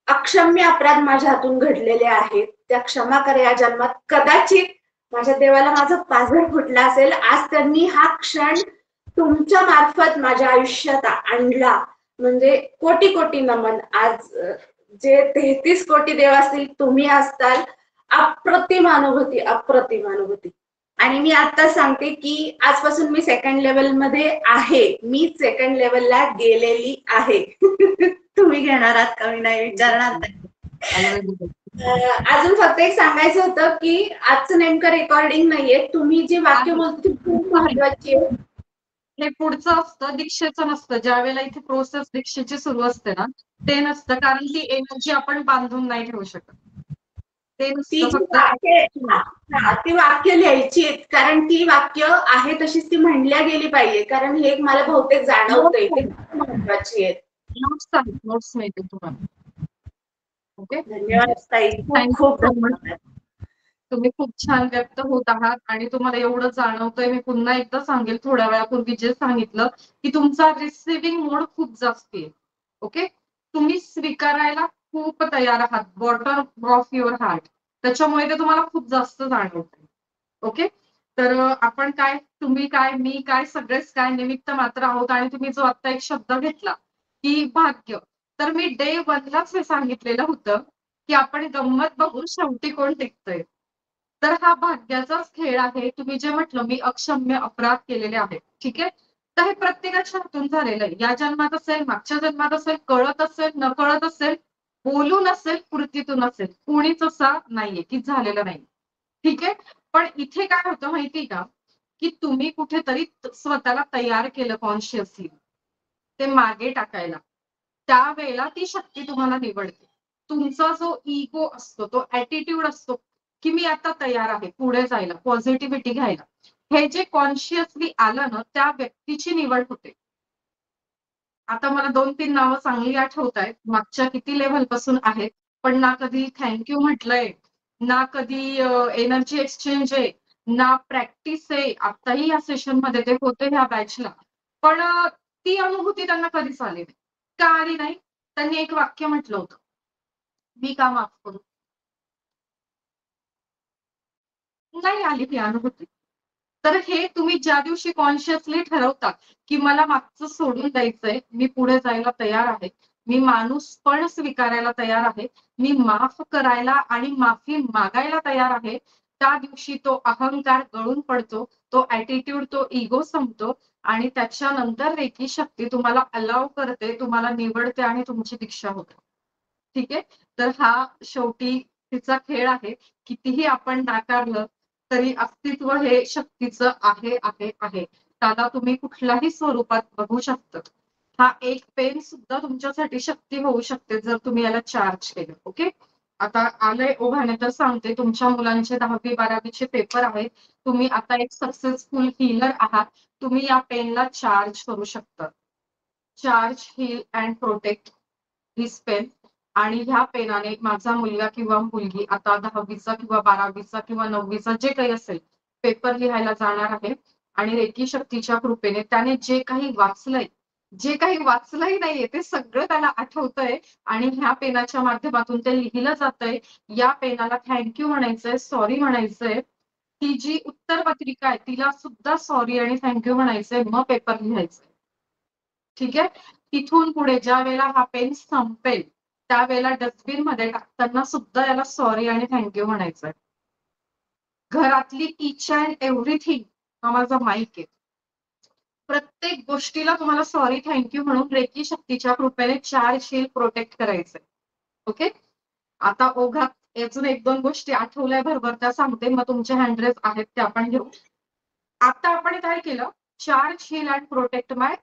अक्षम्य अपराध माझ्या हातून घडलेले आहेत, त्या क्षमा करा या जन्मात. कदाचित माझ्या देवाला माझं पाझर फुटलं असेल. आज त्यांनी हा क्षण तुमच्या मार्फत माझ्या आयुष्यात आणला. म्हणजे कोटी कोटी नमन. आज जे 33 कोटी देव असतील, तुम्ही असताल. अप्रतिम अनुभूती, अप्रतिम अनुभूती. आणि मी आता सांगते की आजपासून मी सेकंड लेवल मध्ये आहे. मी सेकंड लेवलला गेलेली आहे. तुम्ही घेणार आहात का मी नाही विचारणार नाही. अजून फक्त एक सांगायचं होतं की आजचं नेमकं रेकॉर्डिंग नाहीये. तुम्ही जी वाक्य बोलतो ती खूप महत्वाची आहे. हे पुढचं असतं, दीक्षेचं नसतं. ज्या वेळेला इथे प्रोसेस दीक्षेची सुरू असते ना, ते नसतं. कारण ती एनर्जी आपण बांधून नाही ठेवू शकत. ते ती नसतं जी फक्त. वाक्य, ती वाक्य लिहायची आहेत. कारण ती वाक्य आहे तशीच ती म्हणल्या गेली पाहिजे. कारण हे मला बहुतेक जाणवतंय ते महत्वाची आहेत. नोट्स मिळतील तुम्हाला. ओके, धन्यवाद ताई. खूप खूप धन्यवाद. तुम्ही खूप छान व्यक्त होत आहात आणि तुम्हाला एवढं जाणवतंय. मी पुन्हा एकदा सांगेल, थोड्या वेळापूर्वी जे सांगितलं की तुमचा रिसिव्हिंग मोड खूप जास्त आहे. ओके, तुम्ही स्वीकारायला खूप तयार आहात. Bottom of your heart. त्याच्यामुळे ते तुम्हाला खूप जास्त जाणवतंय. ओके, तर आपण काय, तुम्ही काय, मी काय, सगळेच काय निमित्त मात्र आहोत. आणि तुम्ही जो आता एक शब्द घेतला की भाग्य, तर मी डे 1लाच हे सांगितलेलं होतं की आपण गंमत बघून शेवटी कोण टिकतंय. तर हा भाग्याचाच खेळ आहे. तुम्ही जे म्हटलं मी अक्षम्य अपराध केलेले आहेत, ठीक आहे. तर हे प्रत्येकाच्या हातून झालेलं आहे. या जन्मात असेल, मागच्या जन्मात असेल, कळत असेल, न कळत असेल, बोलून असेल, कृतीतून असेल. कोणीच असा नाहीये की झालेलं नाही, ठीक आहे. पण इथे काय होतं माहिती का, की तुम्ही कुठेतरी स्वतःला तयार केलं कॉन्शियसली ते मागे टाकायला. त्यावेळेला ती शक्ती तुम्हाला निवडते. तुमचा जो इगो असतो, तो ऍटिट्यूड असतो की मी आता तयार आहे पुढे जायला, पॉझिटिव्हिटी घ्यायला. हे जे कॉन्शियसली आलं ना, त्या व्यक्तीची निवड होते. आता मला 2-3 नावं चांगली आठवत आहेत. मागच्या किती लेव्हल पासून आहेत पण ना कधी थँक्यू म्हटलंय, ना कधी एनर्जी एक्सचेंज आहे, ना प्रॅक्टिस आहे. आताही या सेशन मध्ये ते होते ह्या बॅचला. पण ती अनुभूती त्यांना कधीच आली नाही. का आली नाही? त्यांनी एक वाक्य म्हटलं होतं, मी का माफ करू? नाही आली ही अनुभूती. तर हे तुम्ही ज्या दिवशी कॉन्शियसली ठरवता की मला मागचं सोडून द्यायचंय, मी पुढे जायला तयार आहे, मी माणूस पण स्वीकारायला तयार आहे, मी माफ करायला आणि माफी मागायला तयार आहे, त्या दिवशी तो अहंकार गळून पडतो, तो ऍटिट्यूड, तो इगो संपतो आणि त्याच्यानंतर रेकी शक्ती तुम्हाला अलाव करते, तुम्हाला निवडते आणि तुमची दीक्षा होते. ठीक आहे. तर हा शेवटी तिचा खेळ आहे. कितीही आपण नाकारलं तरी अस्तित्व हे शक्तीचं आहे आहे आहे. त्याला तुम्ही कुठल्याही स्वरूपात बघू शकता. हा एक पेन सुद्धा तुमच्यासाठी शक्ती होऊ शकते जर तुम्ही याला चार्ज केलं. ओके. आता आलंय ओघाने तर सांगते, तुमच्या मुलांचे 10वी 12वीचे पेपर आहेत. तुम्ही आता एक सक्सेसफुल हीलर आहात. तुम्ही या पेनला चार्ज करू शकता. Charge, heal and protect this pen. आणि ह्या पेनाने माझा मुलगा किंवा मुलगी आता 10वीचा किंवा 12वीचा किंवा 9वीचा जे काही असेल पेपर लिहायला जाणार आहे आणि रेकी शक्तीच्या कृपेने त्याने जे काही वाचलंय नाहीये ते सगळं त्याला आठवतंय आणि ह्या पेनाच्या माध्यमातून ते लिहिलं जातंय. या पेनाला थँक्यू म्हणायचंय, सॉरी म्हणायचंय. ती जी उत्तर पत्रिका आहे तिला सुद्धा सॉरी आणि थँक्यू म्हणायचंय, मग पेपर लिहायचंय. ठीक आहे. तिथून पुढे ज्या वेळेला हा पेन संपेल त्यावेळेला डस्टबिन मध्ये टाकताना सुद्धा याला सॉरी आणि थँक्यू म्हणायचंय. घरातली इच अँड एव्हरीथिंग, हा माझा माईक आहे, प्रत्येक गोष्टीला तुम्हाला सॉरी थँक्यू म्हणून रेकी शक्तीच्या कृपेने चार्ज, हील, प्रोटेक्ट करायचंय. ओके. आता ओघात अजून 1-2 गोष्टी आठवल्या बरोबर त्या सांगते, मग तुमचे हँडरेज आहेत ते आपण घेऊ. आता आपण काय केलं, charge, heal and protect my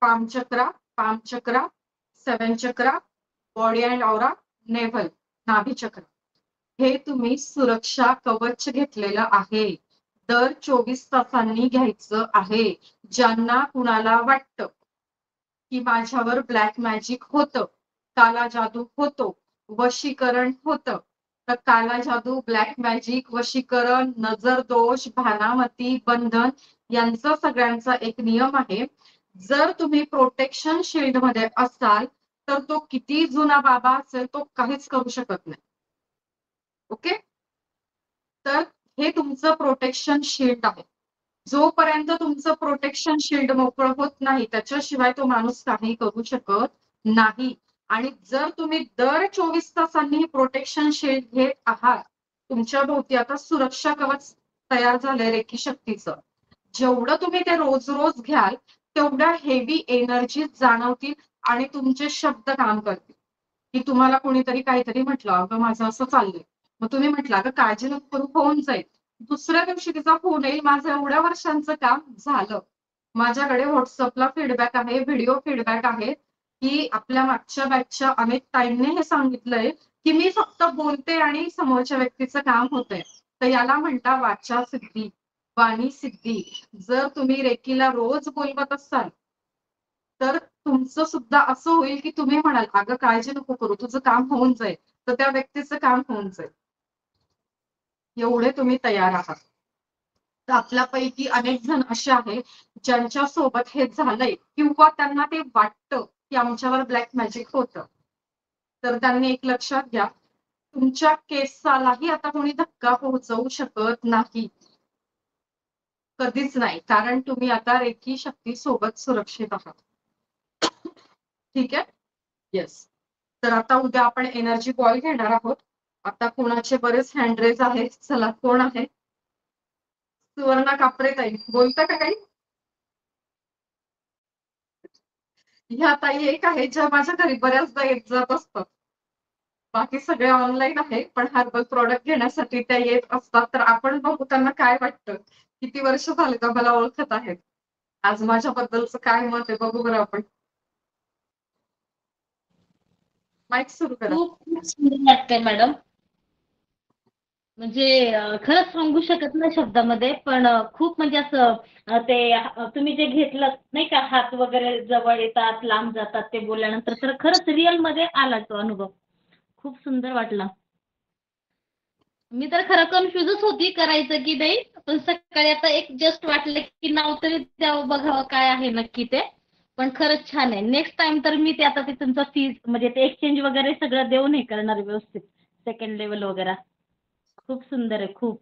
palm chakra, 7 chakra, body and aura, navel, नाभी चक्र. हे तुम्ही सुरक्षा कवच घेतलेलं आहे. दर 24 तासांनी घ्यायचं आहे. ज्यांना कुणाला वाटतं की माझ्यावर ब्लॅक मॅजिक होतं, काला जादू होतो, वशीकरण होतं, तर काला जादू, ब्लॅक मॅजिक, वशीकरण, नजर दोष, भानामती, बंधन यांचा सगळ्यांचा एक नियम आहे. जर तुम्ही प्रोटेक्शन शील्ड मध्ये असाल तर तो किती जुना बाबा असेल तो काहीच करू शकत नाही. ओके. तर हे तुमचं प्रोटेक्शन शील्ड आहे. जोपर्यंत तुमचं प्रोटेक्शन शील्ड मोकळं होत नाही त्याच्याशिवाय तो माणूस काही करू शकत नाही. आणि जर तुम्ही दर 24 तासांनी प्रोटेक्शन शील्ड घेत आहात, तुमच्या भोवती आता सुरक्षा कवच तयार झालंय रेकी शक्तीचं. जेवढं तुम्ही ते रोज रोज घ्याल तेवढ्या हेवी एनर्जी जाणवतील आणि तुमचे शब्द काम करतील. की तुम्हाला कोणीतरी काहीतरी म्हटलं, अगं माझं असं चाललंय, मग तुम्ही म्हटलं अगं काळजी नको करू, होऊन जाईल. दुसऱ्या दिवशी तिचा फोन येईल, माझं एवढ्या वर्षांचं काम झालं. माझ्याकडे व्हॉट्सअपला फीडबॅक आहे, व्हिडिओ फीडबॅक आहे की आपल्या मागच्या बॅचच्या अनेक ताईंनी हे सांगितलंय की मी फक्त बोलते आणि समोरच्या व्यक्तीचं काम होतंय. तर याला म्हणता वाचा सिद्धी, वाणी सिद्धी. जर तुम्ही रेकीला रोज बोलवत असाल तर तुमचं सुद्धा असं होईल की तुम्ही म्हणाल अगं काळजी नको करू, तुझं काम होऊन जाईल, तर त्या व्यक्तीचं काम होऊन जाईल. एवढे तुम्ही तयार आहात. तर आपल्यापैकी अनेक जण असे आहेत ज्यांच्या सोबत हे झालंय किंवा त्यांना ते वाटतं की आमच्यावर ब्लॅक मॅजिक होतं. तर त्यांनी एक लक्षात घ्या, तुमच्या केसालाही आता कोणी धक्का पोहोचवू शकत नाही. कधीच नाही, कारण तुम्ही आता रेकी शक्ती सोबत सुरक्षित आहात. ठीक आहे. येस. तर आता उद्या आपण एनर्जी बॉल घेणार आहोत. आता कोणाचे बरेच हँडरेज आहेत. चला कोण आहे? सुवर्णा कापरे ताई, बोलता का काही? ह्या ताई एक आहे ज्या माझ्या घरी बऱ्याचदा येत जात असतात. बाकी सगळे ऑनलाईन आहे, पण हर्बल प्रॉडक्ट घेण्यासाठी त्या येत असतात. तर आपण बघू त्यांना काय वाटतं. किती वर्ष झाले का मला ओळखत आहेत. आज माझ्याबद्दलचं काय मत आहे बघू बरं आपण. माईक सुरू करा. खूप सुंदर वाटतंय मॅडम. म्हणजे खरंच सांगू शकत नाही शब्दामध्ये, पण खूप म्हणजे असं तुम्ही जे घेतलं नाही का, हात वगैरे जवळ येतात, लांब जातात ते बोलल्यानंतर, तर खरंच रिअल मध्ये आला तो अनुभव. खूप सुंदर वाटलं. मी तर खरं कन्फ्युजच होती करायचं की नाही, पण सकाळी आता एक जस्ट वाटलं की नाव तरी द्यावं, बघावं काय आहे नक्की ते. पण खरंच छान आहे. नेक्स्ट टाइम तर मी ते आता ते तुमचं फीज म्हणजे ते एक्सचेंज वगैरे सगळं देऊन हे करणार व्यवस्थित, सेकंड लेवल वगैरे. खूप सुंदर आहे खूप.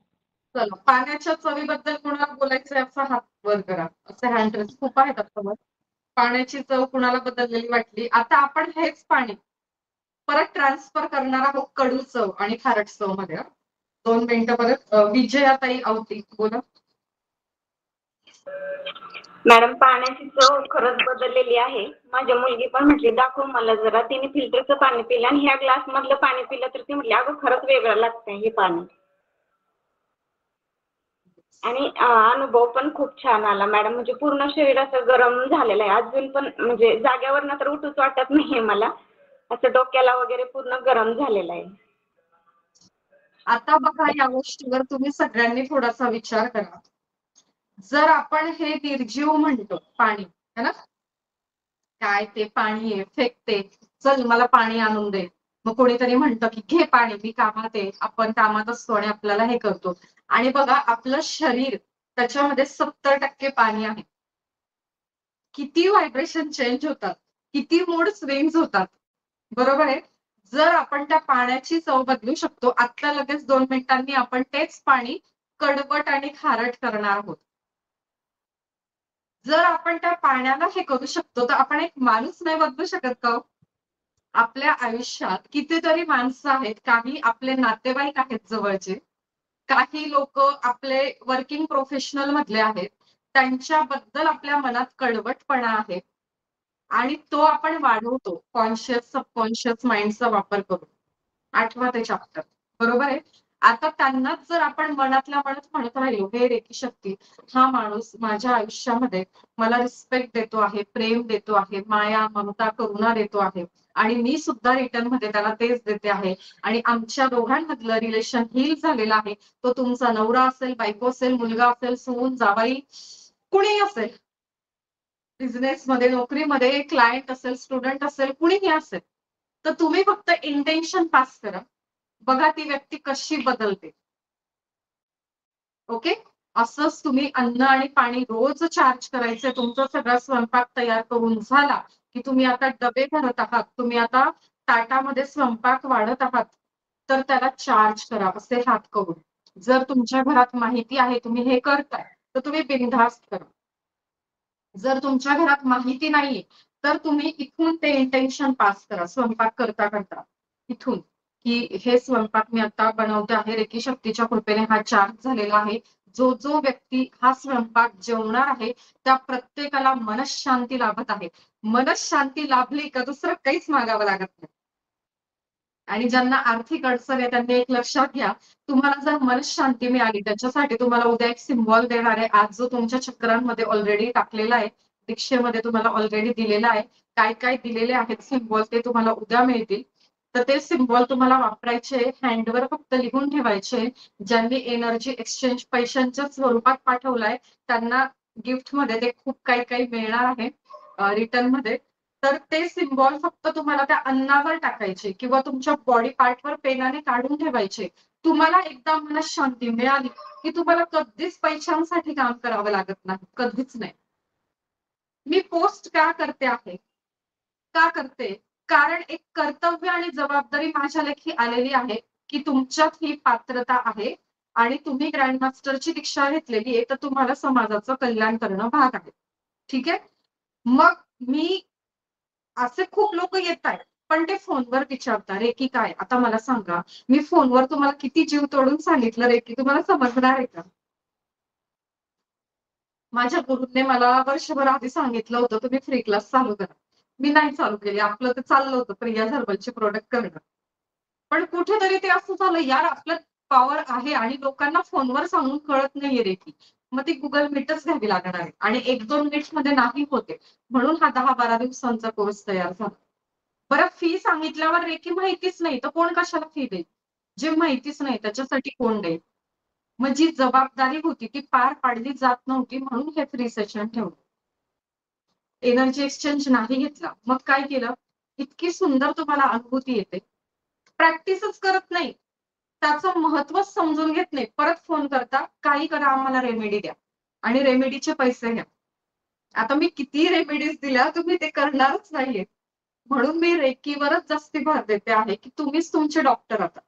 चला, पाण्याच्या चवीबद्दल कोणाला बोलायचं याचा हात वर करा. असे हँड रेस खूप आहेत आता. पाण्याची चव कुणाला बदललेली वाटली. आता आपण हेच पाणी परत ट्रान्सफर करणार आहोत कडू चव आणि खारट चव मध्ये. 2 मिनिटं परत विजयाताई आवती बोला. मॅडम, पाण्याची चव खरंच बदललेली आहे. माझी मुलगी पण म्हटली दाखव मला जरा. तिने फिल्टरचं पाणी पिलं आणि ह्या ग्लास मधलं पाणी पिलं तर ती म्हटली अगं खरंच वेगळं लागतंय हे पाणी. आणि अनुभव पण खूप छान आला मॅडम. म्हणजे पूर्ण शरीर असं गरम झालेलं आहे. अजून पण म्हणजे जाग्यावरनं तर उठूच वाटत नाहीये मला. असं डोक्याला वगैरे पूर्ण गरम झालेलं आहे. आता बघा, या गोष्टीवर तुम्ही सगळ्यांनी थोडासा विचार करा. जर आपण हे निर्जीव म्हणतो पाणी, है ना, काय ते पाणी आहे फेकते, चल मला पाणी आणून दे. मग कोणीतरी म्हणतं की घे पाणी, मी कामात आहे. आपण कामात असतो आणि आपल्याला हे करतो. आणि बघा आपलं शरीर त्याच्यामध्ये 70% पाणी आहे. किती व्हायब्रेशन चेंज होतात, किती मूड स्विंग्स होतात, बरोबर आहे. जर आपण त्या पाण्याची चव बदलू शकतो, आता लगेच 2 मिनिटांनी आपण तेच पाणी कडवट आणि खारट करणार आहोत. जर आपण त्या पाण्याला हे करू शकतो, तर आपण एक माणूस नाही बदलू शकत का? आपल्या आयुष्यात कितीतरी माणसं आहेत, काही आपले नातेवाईक आहेत जवळचे, काही लोक आपले वर्किंग प्रोफेशनल मधले आहेत, त्यांच्याबद्दल आपल्या मनात कडवटपणा आहे आणि तो आपण वाढवतो कॉन्शियस सबकॉन्शियस माइंडचा वापर करून. आठवा ते चॅप्टर, बरोबर आहे. आता त्यांनाच जर आपण मनातल्या मनात म्हणत राहिलो, हे रेकी शक्ती, हा माणूस माझ्या आयुष्यामध्ये मला रिस्पेक्ट देतो आहे, प्रेम देतो आहे, माया ममता करुणा देतो आहे आणि मी सुद्धा रिटर्न मध्ये त्याला तेच देते आहे आणि आमच्या दोघांमधलं रिलेशन हील झालेलं आहे. तो तुमचा नवरा असेल, बायको असेल, मुलगा असेल, सून, जावई, कुणीही असेल, बिझनेस मध्ये, नोकरीमध्ये, क्लायंट असेल, स्टुडंट असेल, कुणीही असेल, तर तुम्ही फक्त इंटेन्शन पास करा. बघा ती व्यक्ती कशी बदलते. ओके, असंच तुम्ही अन्न आणि पाणी रोज चार्ज करायचंय. तुमचा सगळा स्वयंपाक तयार करून झाला की तुम्ही आता डबे भरत आहात, तुम्ही आता ताटामध्ये स्वयंपाक वाढत आहात, तर त्याला चार्ज करा असे हात करून. जर तुमच्या घरात माहिती आहे तुम्ही हे करताय, तर तुम्ही बिनधास्त करा. जर तुमच्या घरात माहिती नाहीये, तर तुम्ही इथून ते इंटेन्शन पास करा स्वयंपाक करता करता, इथून की हे स्वयंपाक मी आता बनवते आहे, रेकी शक्तीच्या कृपेने हा चार्ज झालेला आहे. जो जो व्यक्ती हा स्वयंपाक जेवणार आहे त्या प्रत्येकाला मनशांती लाभत आहे. मनशांती लाभली का दुसरं काहीच मागावं लागत नाही. आणि ज्यांना आर्थिक अडचण आहे त्यांनी एक लक्षात घ्या, तुम्हाला जर मनशांती मिळाली, त्याच्यासाठी तुम्हाला उद्या एक सिम्बॉल देणार आहे. आज जो तुमच्या चक्रांमध्ये ऑलरेडी टाकलेला आहे, दीक्षेमध्ये तुम्हाला ऑलरेडी दिलेला आहे, काय काय दिलेले आहेत सिम्बॉल ते तुम्हाला उद्या मिळतील. तर ते सिम्बॉल तुम्हाला वापरायचे, हँडवर फक्त लिहून ठेवायचे. ज्यांनी एनर्जी एक्सचेंज पैशांच्या स्वरूपात पाठवलाय त्यांना गिफ्ट मध्ये ते खूप काही काही मिळणार आहे रिटर्न मध्ये. तर ते सिम्बॉल फक्त तुम्हाला त्या अन्नावर टाकायचे किंवा तुमच्या बॉडी पार्टवर पेनाने काढून ठेवायचे. तुम्हाला एकदा मनशांती मिळाली की तुम्हाला कधीच पैशांसाठी काम करावं लागत नाही, कधीच नाही. मी पोस्ट का करते आहे, का करते, कारण एक कर्तव्य आणि जबाबदारी माझ्या लेखी आलेली आहे की तुमच्यात ही पात्रता आहे आणि तुम्ही ग्रँडमास्टरची दीक्षा घेतलेली आहे, तर तुम्हाला समाजाचं कल्याण करणं भाग आहे. ठीक आहे. मग मी असे खूप लोक येत आहेत, पण ते फोनवर विचारतात रेकी काय. आता मला सांगा, मी फोनवर तुम्हाला किती जीव तोडून सांगितलं रेकी, तुम्हाला समजणार आहे का? माझ्या गुरुने मला वर्षभर आधी सांगितलं होतं तुम्ही फ्री क्लास चालू करा. मी नाही चालू केली. आपलं तर चाललं होतं प्रिया हर्बलचे प्रोडक्ट करणं, पण कुठेतरी ते असं झालं यार आपलं पॉवर आहे आणि लोकांना फोनवर सांगून कळत नाहीये रेकी. मग ती गुगल मीटच घ्यावी लागणार आहे आणि 1-2 मिनिट्स मध्ये नाही होते, म्हणून हा 10-12 दिवसांचा कोर्स तयार झाला. बरं, फी सांगितल्यावर रेकी माहितीच नाही तर कोण कशाला फी देईल? जे माहितीच नाही त्याच्यासाठी कोण देईल? मग जी जबाबदारी होती ती पार पाडली जात नव्हती, म्हणून हे फ्री सेशन ठेवलं. एनर्जी एक्सचेंज नाही घेतला, मग काय केलं? इतकी सुंदर तुम्हाला अनुभूती येते. प्रॅक्टिसच करत नाही, त्याचं महत्वच समजून घेत नाही, परत फोन करता काही करा आम्हाला रेमेडी द्या आणि रेमेडीचे पैसे घ्या. आता मी किती रेमेडीज दिल्या तुम्ही ते करणारच नाहीये. म्हणून मी रेकीवरच जास्ती भर देते आहे की तुम्हीच तुमचे डॉक्टर आता.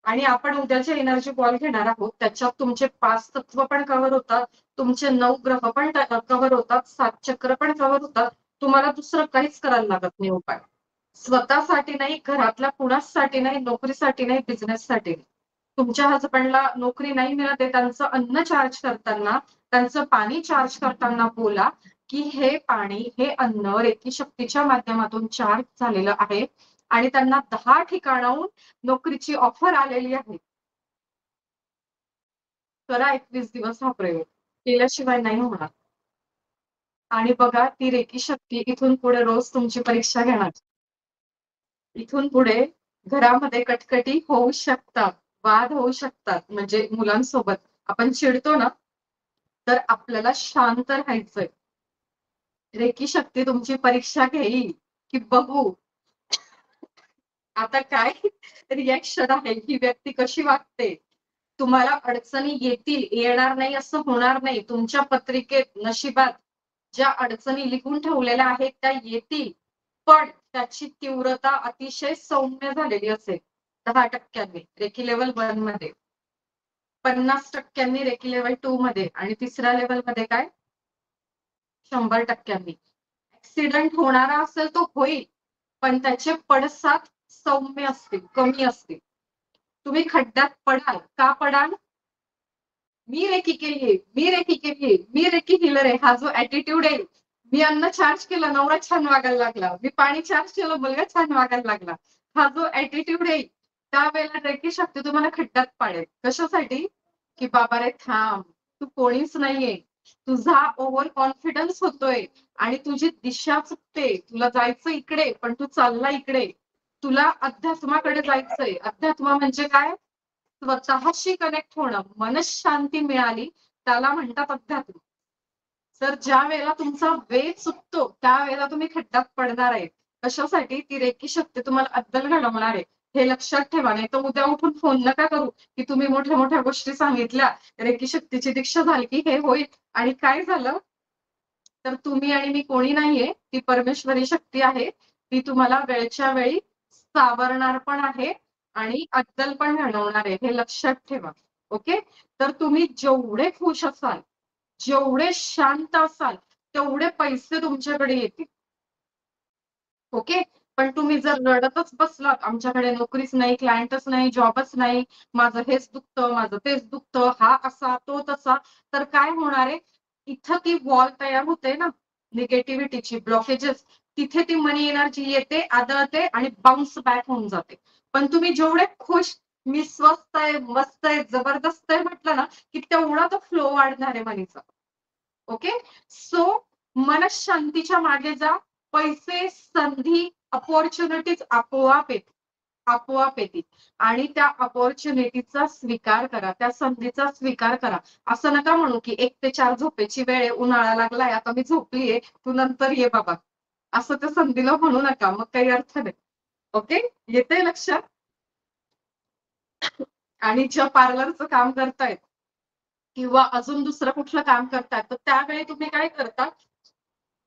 आणि आपण उद्याचे एनर्जी बॉल घेणार आहोत, त्याच्यात तुमचे 5 तत्व पण कव्हर होतात, तुमचे 9 ग्रह पण कव्हर होतात, 7 चक्र पण कव्हर होतात. तुम्हाला दुसरं काहीच करायला लागत नाही उपाय. स्वतःसाठी नाही, घरातल्या कुणासाठी नाही, नोकरीसाठी नाही, बिझनेससाठी नाही. तुमच्या हजबंडला नोकरी नाही मिळत आहे, त्यांचं अन्न चार्ज करताना, त्यांचं पाणी चार्ज करताना बोला की हे पाणी, हे अन्न रेकी शक्तीच्या माध्यमातून चार्ज झालेलं आहे आणि त्यांना 10 ठिकाणाहून नोकरीची ऑफर आलेली आहे. करा 21 दिवस हा प्रयोग, केल्याशिवाय नाही होणार. आणि बघा ती रेकी शक्ती इथून पुढे रोज तुमची परीक्षा घेणार. इथून पुढे घरामध्ये कटकटी होऊ शकतात, वाद होऊ शकतात. म्हणजे मुलांसोबत आपण चिडतो ना, तर आपल्याला शांत राहायचंय. रेकी शक्ती तुमची परीक्षा घेईल की बघू आता काय रिॲक्शन आहे, ही व्यक्ती कशी वागते. तुम्हाला अडचणी येतील, येणार नाही असं होणार नाही. तुमच्या पत्रिकेत, नशिबात ज्या अडचणी लिहून ठेवलेल्या आहेत त्या येतील, पण त्याची तीव्रता अतिशय सौम्य झालेली असेल. 10% रेकी लेवल 1 मध्ये, 50% रेकी लेवल 2 मध्ये आणि तिसऱ्या लेवल मध्ये काय 100%. ऍक्सिडेंट होणारा असेल तो होईल, पण त्याचे पडसाद सौम्य असतील, कमी असतील. तुम्ही खड्ड्यात पडाल, का पडाल? मी रेकी केलीये, मी रेकी केलीये, मी रेकी हिलर आहे, हा जो ऍटिट्यूड आहे. मी अन्न चार्ज केलं, नवरा छान वागायला लागला. मी पाणी चार्ज केलं, मुलगा छान वागायला लागला. हा जो ऍटिट्यूड आहे, त्यावेळेला रेकी शक्ती तुम्हाला खड्ड्यात पाडेल. कशासाठी? की बाबा रे थांब, तू कोणीच नाहीये. तुझा ओव्हर कॉन्फिडन्स होतोय आणि तुझी दिशा चुकते. तुला जायचं इकडे, पण तू चालला इकडे. तुला अध्यात्माकडे जायचंय. अध्यात्म म्हणजे काय? स्वतःशी कनेक्ट होणं, मनशांती मिळाली, त्याला म्हणतात अध्यात्म. तर ज्या वेळेला तुमचा वे चुकतो त्यावेळेला तुम्ही खड्ड्यात पडणार आहे. कशासाठी? ती रेकी शक्ती तुम्हाला अद्दल घडवणार आहे. हे लक्षात ठेवा. नाही तर उद्या उठून फोन नका करू की तुम्ही मोठ्या मोठ्या गोष्टी सांगितल्या, रेकी शक्तीची दीक्षा झाली की हे होईल आणि काय झालं. तर तुम्ही आणि मी कोणी नाहीये, ती परमेश्वरी शक्ती आहे. ती तुम्हाला वेळच्या वेळी सावरणार पण आहे आणि अद्दल पण घडवणार आहे. हे लक्षात ठेवा. ओके. तर तुम्ही जेवढे खुश असाल, जेवढे शांत असाल, तेवढे पैसे तुमच्याकडे येतील. ओके. पण तुम्ही जर रडतच बसलात, आमच्याकडे नोकरीच नाही, क्लायंटच नाही, जॉबच नाही, माझं हेच दुखतं, माझं तेच दुखतं, हा असा तो तसा, तर काय होणार आहे? इथं ती वॉल तयार होते ना निगेटिव्हिटीची, ब्लॉकेजेस, तिथे ती मनी एनर्जी येते, आदळते आणि बाउन्स बॅक होऊन जाते. पण तुम्ही जेवढे खुश, मी स्वस्त आहे, मस्त आहे, जबरदस्त आहे म्हटलं ना की तेवढा तो फ्लो वाढणार आहे मनीचा. ओके. सो मनशांतीच्या मागे जा. पैसे, संधी, अपॉर्च्युनिटीज आपोआप येतील, आपोआप येतील आणि त्या अपॉर्च्युनिटीचा स्वीकार करा, त्या संधीचा स्वीकार करा. असं नका म्हणू की 1 ते 4 झोपेची वेळ आहे, उन्हाळा लागलाय, आता मी झोपलीये, तू नंतर ये बाबा. असं त्या संधीला म्हणू नका, मग काही अर्थ नाही. ओके. येते लक्षात? आणि ज्या पार्लरचं काम करतायत किंवा अजून दुसरं कुठलं काम करतात, तर त्यावेळी तुम्ही काय करता,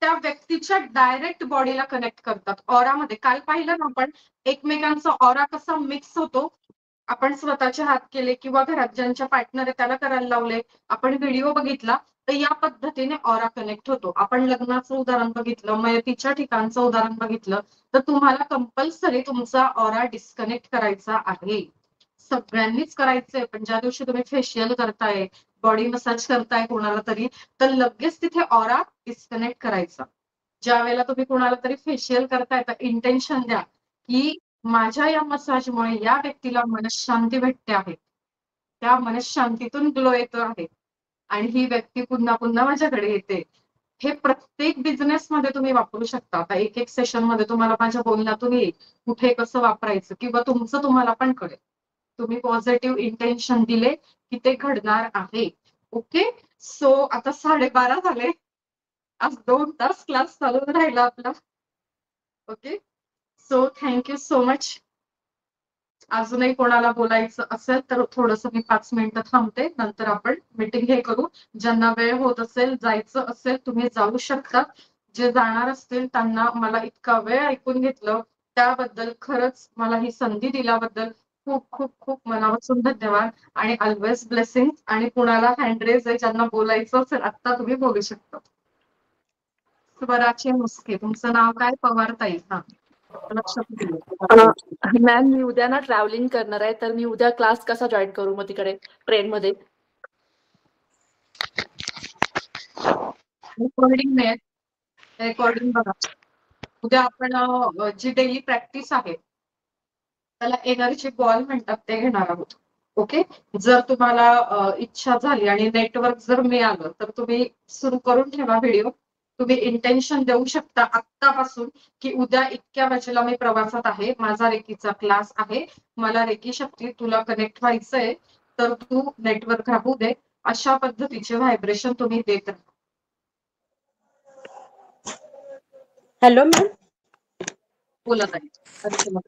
त्या व्यक्तीच्या डायरेक्ट बॉडीला कनेक्ट करतात. ऑरामध्ये काल पाहिलं ना आपण, एकमेकांचा ऑरा कसा मिक्स होतो. आपण स्वतःचे हात केले किंवा घरात ज्यांच्या पार्टनर आहे त्याला करायला लावले, आपण व्हिडिओ बघितला, तर या पद्धतीने ऑरा कनेक्ट होतो. आपण लग्नाचं उदाहरण बघितलं, मयतीच्या ठिकाणचं उदाहरण बघितलं, तर तुम्हाला कंपल्सरी तुमचा ऑरा डिस्कनेक्ट करायचा आहे. सगळ्यांनीच करायचंय. पण ज्या दिवशी तुम्ही फेशियल करताय, बॉडी मसाज करताय कोणाला तरी, तर लगेच तिथे ऑरा डिस्कनेक्ट करायचा. ज्या वेळेला तुम्ही कोणाला तरी फेशियल करताय तर इंटेन्शन द्या की माझ्या या मसाजमुळे या व्यक्तीला मनशांती भेटते आहे, त्या मनशांतीतून ग्लो येतो आहे आणि ही व्यक्ती पुन्हा पुन्हा माझ्याकडे येते. हे प्रत्येक बिझनेस मध्ये तुम्ही वापरू शकता. आता एक सेशन मध्ये तुम्हाला माझ्या बोलण्यातून येईल कुठे कसं वापरायचं किंवा तुमचं तुम्हाला पण कळेल. तुम्ही पॉझिटिव्ह इंटेन्शन दिले की ते घडणार आहे. ओके. सो आता 12:30 झाले. आज 2 तास क्लास चालू राहिला आपला. Okay. So thank you so much. अजूनही कोणाला बोलायचं असेल तर थोडंसं मी 5 मिनिटं थांबते. नंतर आपण मीटिंग हे करू. ज्यांना वेळ होत असेल, जायचं असेल तुम्ही जाऊ शकता. जे जाणार असतील त्यांना मला इतका वेळ ऐकून घेतलं त्याबद्दल खरंच मला ही संधी दिल्याबद्दल खूप खूप खूप मनापासून धन्यवाद आणि ऑलवेज ब्लेसिंग. आणि कुणाला हँड रेज आहे ज्यांना बोलायचं असेल आत्ता तुम्ही बोलू शकता. स्वराचे मुस्के. तुमचं नाव काय? पवारताई. हा, लक्षात दिलं. मॅम मी उद्या ना ट्रॅव्हलिंग करणार आहे, तर मी उद्या क्लास कसा जॉईन करू मग तिकडे ट्रेनमध्ये? रेकॉर्डिंग मिळेल. रेकॉर्डिंग बघा. उद्या आपण जी डेली प्रॅक्टिस आहे त्याला एनर्जी बॉल म्हणतात ते घेणार आहोत. ओके. जर तुम्हाला इच्छा झाली आणि नेटवर्क जर मिळालं तर तुम्ही सुरू करून ठेवा व्हिडिओ. तुम्ही इंटेन्शन देऊ शकता आत्तापासून की उद्या इतक्या वाजेला मी प्रवासात आहे, माझा रेकीचा क्लास आहे, मला रेकी शक्ती तुला कनेक्ट व्हायचंय, तर तू नेटवर्क राहू दे. अशा पद्धतीचे व्हायब्रेशन तुम्ही देत राहा. Hello ma'am. बोला ताई. अर्चना.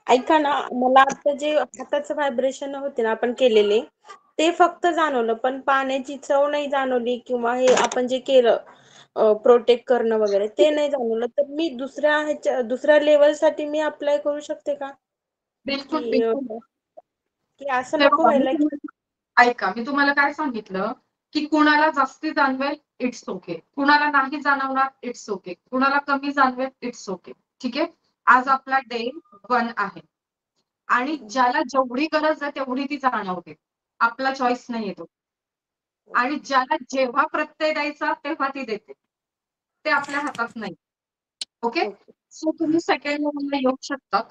ऐका ना, मला आता जे हाताचं व्हायब्रेशन होते ना आपण केलेले ते फक्त जाणवलं, पण पाण्याची चव नाही जाणवली किंवा हे आपण जे केलं प्रोटेक्ट करणं वगैरे ते नाही जाणवलं. तर मी दुसऱ्या लेवलसाठी मी अप्लाय करू शकते का? बिलकुल की बिलकुल. की असं हे नको बघा, व्हायला की ऐका मी तुम्हाला काय सांगितलं की कुणाला जास्ती जाणवेल इट्स ओके, कुणाला नाही जाणवणार इट्स ओके, कुणाला कमी जाणवेल इट्स ओके. ठीक आहे. आज आपला डे 1 आहे आणि ज्याला जेवढी गरज आहे तेवढी ती जाणवते. आपला चॉईस नाही येतो. आणि ज्याला जेव्हा प्रत्यय द्यायचा तेव्हा ती देते. ते आपल्या हातात नाही. ओके. सो तुम्ही सेकंड लेवलला येऊ शकता.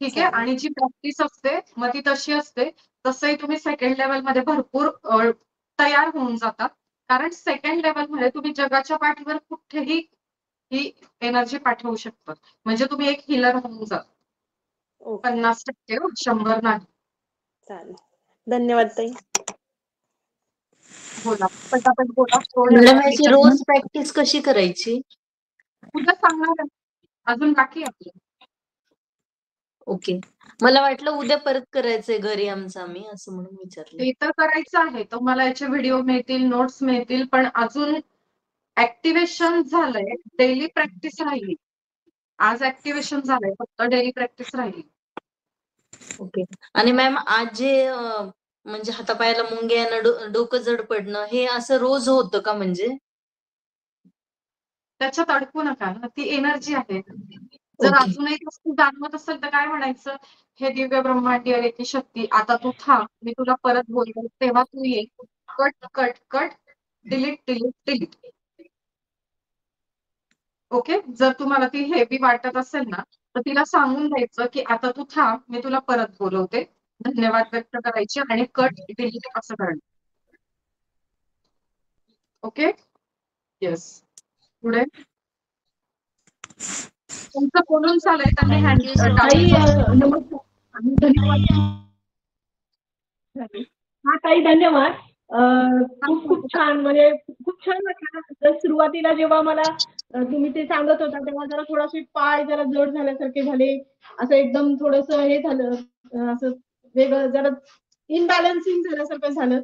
ठीक आहे. आणि जी प्रॅक्टिस असते मग ती तशी असते. तसंही तुम्ही सेकंड लेवलमध्ये भरपूर तयार होऊन जातात. कारण सेकंड लेवलमध्ये तुम्ही जगाच्या पाठीवर कुठेही ही एनर्जी पाठवू शकता. म्हणजे तुम्ही एक हिलर होऊन जा. 50% 100 नाही. चालेल. धन्यवाद ताई. बोला. पटापट बोला. मॅडम याची रोज प्रॅक्टिस कशी करायची? उद्या सांगणार आहे. अजून बाकी आहे आपलं. ओके. मला वाटलं उद्या परत करायचंय घरी आमचं आम्ही असं म्हणून विचारलं. ते तर करायचं आहे. तर मला याचे व्हिडिओ मिळतील, नोट्स मिळतील, पण अजून ऍक्टिव्हेशन झालंय. डेली प्रॅक्टिस राहिली. आज ऍक्टिव्हेशन झालंय, फक्त डेली प्रॅक्टिस राहिली. ओके. आणि मॅम आज जे म्हणजे हातापायाला मुंग्या येणं, डोकं जड पडणं हे असं रोज होतं का म्हणजे? त्याच्यात अडकू नका ना. ती एनर्जी आहे. जर ओके. अजूनही वस्तू जाणवत असेल तर काय म्हणायचं, हे दिव्य ब्रह्मांडीय रेकी शक्ती आता तू थांब, मी तुला परत बोलतो तेव्हा तू ये. Cut cut cut, delete delete delete. Okay. जर तुम्हाला ती हेवी वाटत असेल ना तर तिला सांगून द्यायचं की आता तू थांब, मी तुला परत बोलवते. धन्यवाद व्यक्त करायचे आणि कट डिलीट असं करणं. ओके. येस. पुढे तुमचं बोलून झालंय. त्यांनी हँड नमस्कार आणि धन्यवाद. हा ताई धन्यवाद. खूप खूप छान, म्हणजे खूप छान वाटलं. तर सुरुवातीला जेव्हा मला तुम्ही ते सांगत होता तेव्हा जरा थोडासे पाय जरा जड झाल्यासारखे झाले. असं एकदम थोडस हे झालं, असं वेगळं जरा इनबॅलन्सिंग झाल्यासारखं झालं.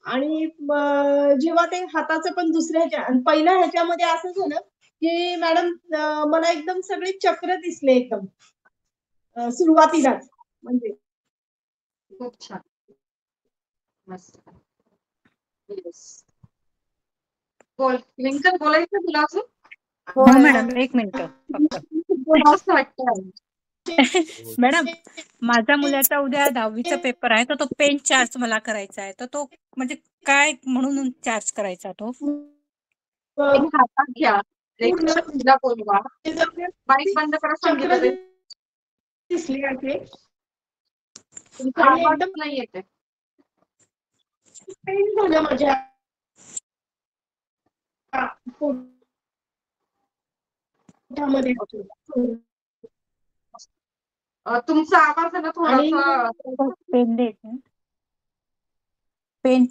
आणि जेव्हा ते हाताचं पण दुसऱ्या पहिल्या ह्याच्यामध्ये असं झालं की मॅडम मला एकदम सगळे चक्र दिसले एकदम सुरुवातीलाच म्हणजे. खूप छान. मस्त. येस. बोल लिंकन, बोलायचं तुला अजून? हो मॅडम, एक मिनिट मस्त वाटतं. मॅडम, माझ्या मुलाचा उद्या 10वीचा पेपर आहे, तर तो पेन चार्ज मला करायचा आहे. तर तो म्हणजे काय म्हणून चार्ज करायचा तो? हातात घ्या. रेखा बोलवा. बाईक बंद करा सांगितलं. दिसली आहे तुमचा आणि आवाज एकदम नाही येते. पेन झालं माझ्या पोटामध्ये. तुमचा आवाज आहे ना थोडासा पेन दे. पेन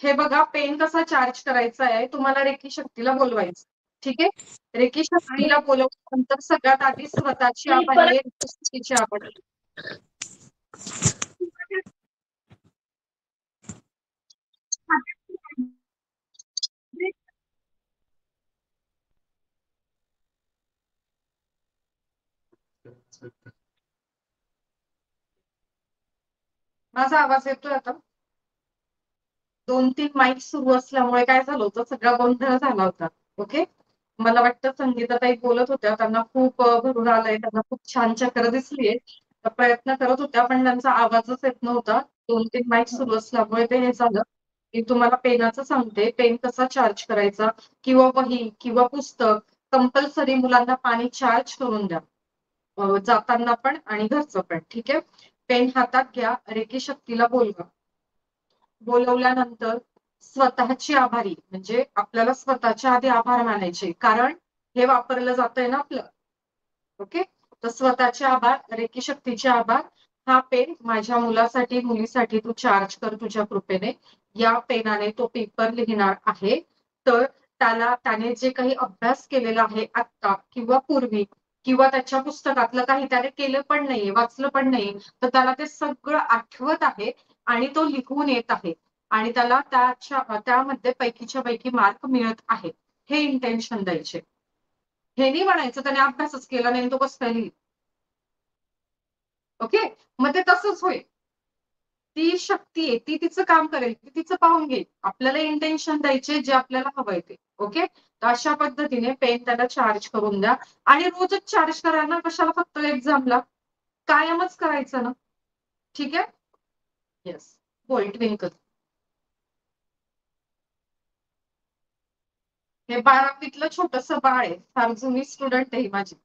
हे बघा, पेन कसा चार्ज करायचा आहे तुम्हाला रेकी शक्तीला बोलवायचं. ठीक आहे. रेकी शक्तीला बोलवल्यानंतर सगळ्यात आधी स्वतःची आणि आभारी आहे, रेकी शक्तीची आभारी आहे. माझा आवाज येतोय आता? 2-3 माईक सुरू असल्यामुळे काय झालं होतं, सगळा गोंधळ झाला होता. ओके. मला वाटतं संगीताताई बोलत होत्या, त्यांना खूप भरून आलंय, त्यांना खूप छान चक्र दिसलीये. तर प्रयत्न करत होत्या, पण त्यांचा आवाजच येत नव्हता. 2-3 माईक सुरू असल्यामुळे ते हे झालं. मी तुम्हाला पेनाचं सांगते, पेन कसा चार्ज करायचा किंवा वही किंवा पुस्तक कंपल्सरी मुलांना पाणी चार्ज करून द्या. जाताना पण आणि घरचं पण. ठीक आहे. पेन हातात घ्या, रेकी शक्तीला बोलवा. बोलवल्यानंतर स्वतःची आभारी म्हणजे आपल्याला स्वतःच्या आधी आभार मानायचे, कारण हे वापरलं जातंय ना आपलं. ओके. तर स्वतःचे आभार, रेकी शक्तीचे आभार. हा पेन माझ्या मुलासाठी मुलीसाठी तू चार्ज कर तुझ्या कृपेने. या पेनाने तो पेपर लिहिणार आहे. तर त्याने जे काही अभ्यास केलेला आहे आत्ता किंवा पूर्वी किंवा त्याच्या पुस्तकातलं काही त्याने केलं पण नाहीये, वाचलं पण नाही, तर त्याला ते सगळं आठवत आहे आणि तो लिहून येत आहे आणि त्याला त्यामध्ये पैकीच्या पैकी मार्क मिळत आहे. हे इंटेन्शन द्यायचे. हे नाही म्हणायचं त्याने अभ्यासच केला नाही तो कसं काय लिहिल. ओके. मग ते तसंच होईल. ती शक्ती आहे, ती तिचं काम करेल, ती तिचं पाहून घेईल. आपल्याला इंटेन्शन द्यायचे जे आपल्याला हवंय ते. ओके. तर अशा पद्धतीने पेन त्याला चार्ज करून द्या आणि रोजच चार्ज करा ना, कशाला फक्त एक्झामला. कायमच करायचं ना. ठीक आहे. येस. बोल ट्विंकल. हे 12वीतलं छोटंसं बाळ आहे, फार जुनी स्टुडंट आहे ही माझी.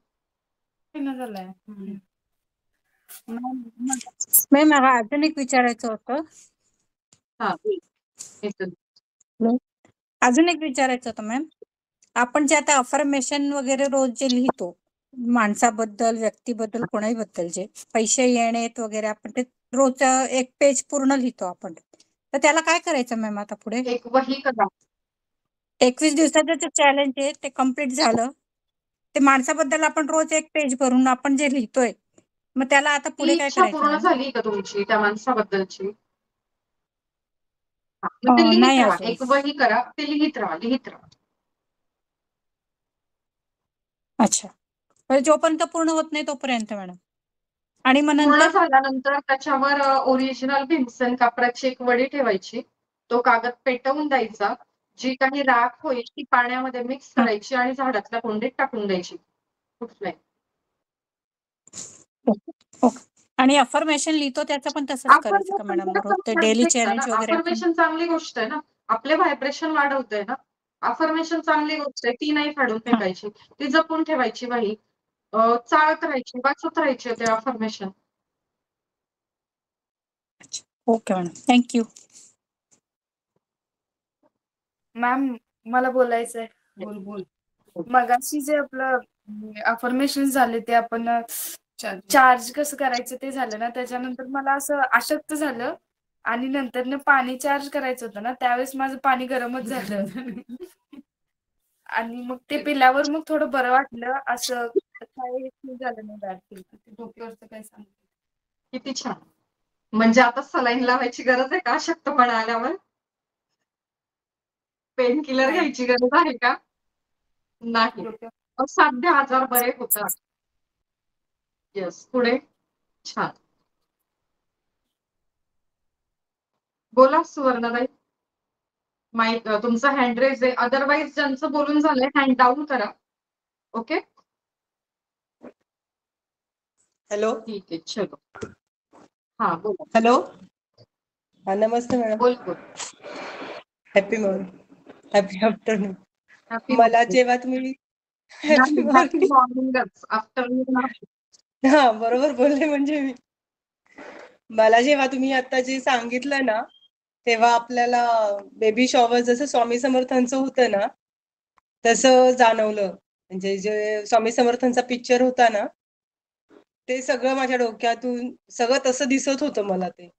झालाय. मॅम मला अजून एक विचारायचं होतं. हा येतं. अजून एक विचारायचं होतं मॅम. आपण जे आता अफर्मेशन वगैरे रोज जे लिहितो माणसाबद्दल, व्यक्तीबद्दल, कोणाही बद्दल जे पैसे येणेत वगैरे आपण ते रोज एक पेज पूर्ण लिहितो आपण. तर त्याला काय करायचं मॅम आता पुढे? एक वही करा. 21 दिवसाचं जे चॅलेंज आहे ते कम्प्लीट झालं. ते माणसाबद्दल आपण रोज एक पेज भरून आपण जे लिहितोय, मग त्याला आता ती पुढे काय इच्छा करायचं पूर्ण मॅम? झाली का तुमची त्या माणसाबद्दलची? मग ते लिहित नाही राहा. अजून. एक वही करा, ते लिहित राहा, लिहित राहा. अच्छा. म्हणजे जोपर्यंत पूर्ण होत नाही तोपर्यंत मॅडम. आणि मग पूर्ण नंतर झाल्यानंतर त्याच्यावर ओरिजिनल भीमसेन कापडाची एक वडी ठेवायची. तो कागद पेटवून द्यायचा. जी काही राख होईल ती पाण्यामध्ये मिक्स करायची आणि झाडातल्या कुंडीत टाकून द्यायची. कुठलाही. आणि अफर्मेशन लिहितो त्याचं पण तसंच करायचं का मॅडम? रोज ते डेली चॅलेंज वगैरे आपण अफर्मेशन चांगली गोष्ट आहे ना. आपले व्हायब्रेशन वाढवतंय ना. अफर्मेशन चांगली गोष्ट आहे. ती नाही फाडून फेकायची. ती जपून ठेवायची वही. चाळत राहायची, वाचत राहायचे ते affirmation. Okay madam. Thank you. Ma'am मला बोलायचंय. बोल. मगाशी जे आपलं अफर्मेशन झाले ते आपण चार्ज कसं करायचं ते झालं ना, त्याच्यानंतर मला असं अशक्त झालं आणि नंतर पाणी चार्ज करायचं होतं ना, त्यावेळेस माझं पाणी गरमच झालं. आणि मग ते पिल्यावर मग थोडं बरं वाटलं. असं काय झालं नाही बॅड फील. डोक्यावरचं काय सांग. किती छान. म्हणजे आता सलाईन लावायची गरज आहे का अशक्तपणा आल्यावर? पेन किलर नाही. घ्यायची गरज आहे का? नाही. असाध्य आजार बरे होतात. येस. पुढे. छान. बोला सुवर्णाताई. माईक तुमचा हँड रेज आहे. अदरवाईज ज्यांचं बोलून झालंय हँड डाऊन करा. ओके. हॅलो. ठीक आहे. चलो. हा बोला. हॅलो. हा नमस्ते मॅडम. बोल बोल. Happy morning. Happy afternoon. Happy मला जेव्हा तुम्ही हॅपी मॉर्निंग. मॉर्निंगच. आफ्टरनून. हा बरोबर बोलले म्हणजे मी. मला जेव्हा तुम्ही आता जे सांगितलं ना, तेव्हा आपल्याला बेबी शॉवर जसं स्वामी समर्थांचं होतं ना, तसं जाणवलं. म्हणजे जे स्वामी समर्थांचा पिक्चर होता ना, ते सगळं माझ्या डोक्यातून सगळं तसं दिसत होतं मला ते.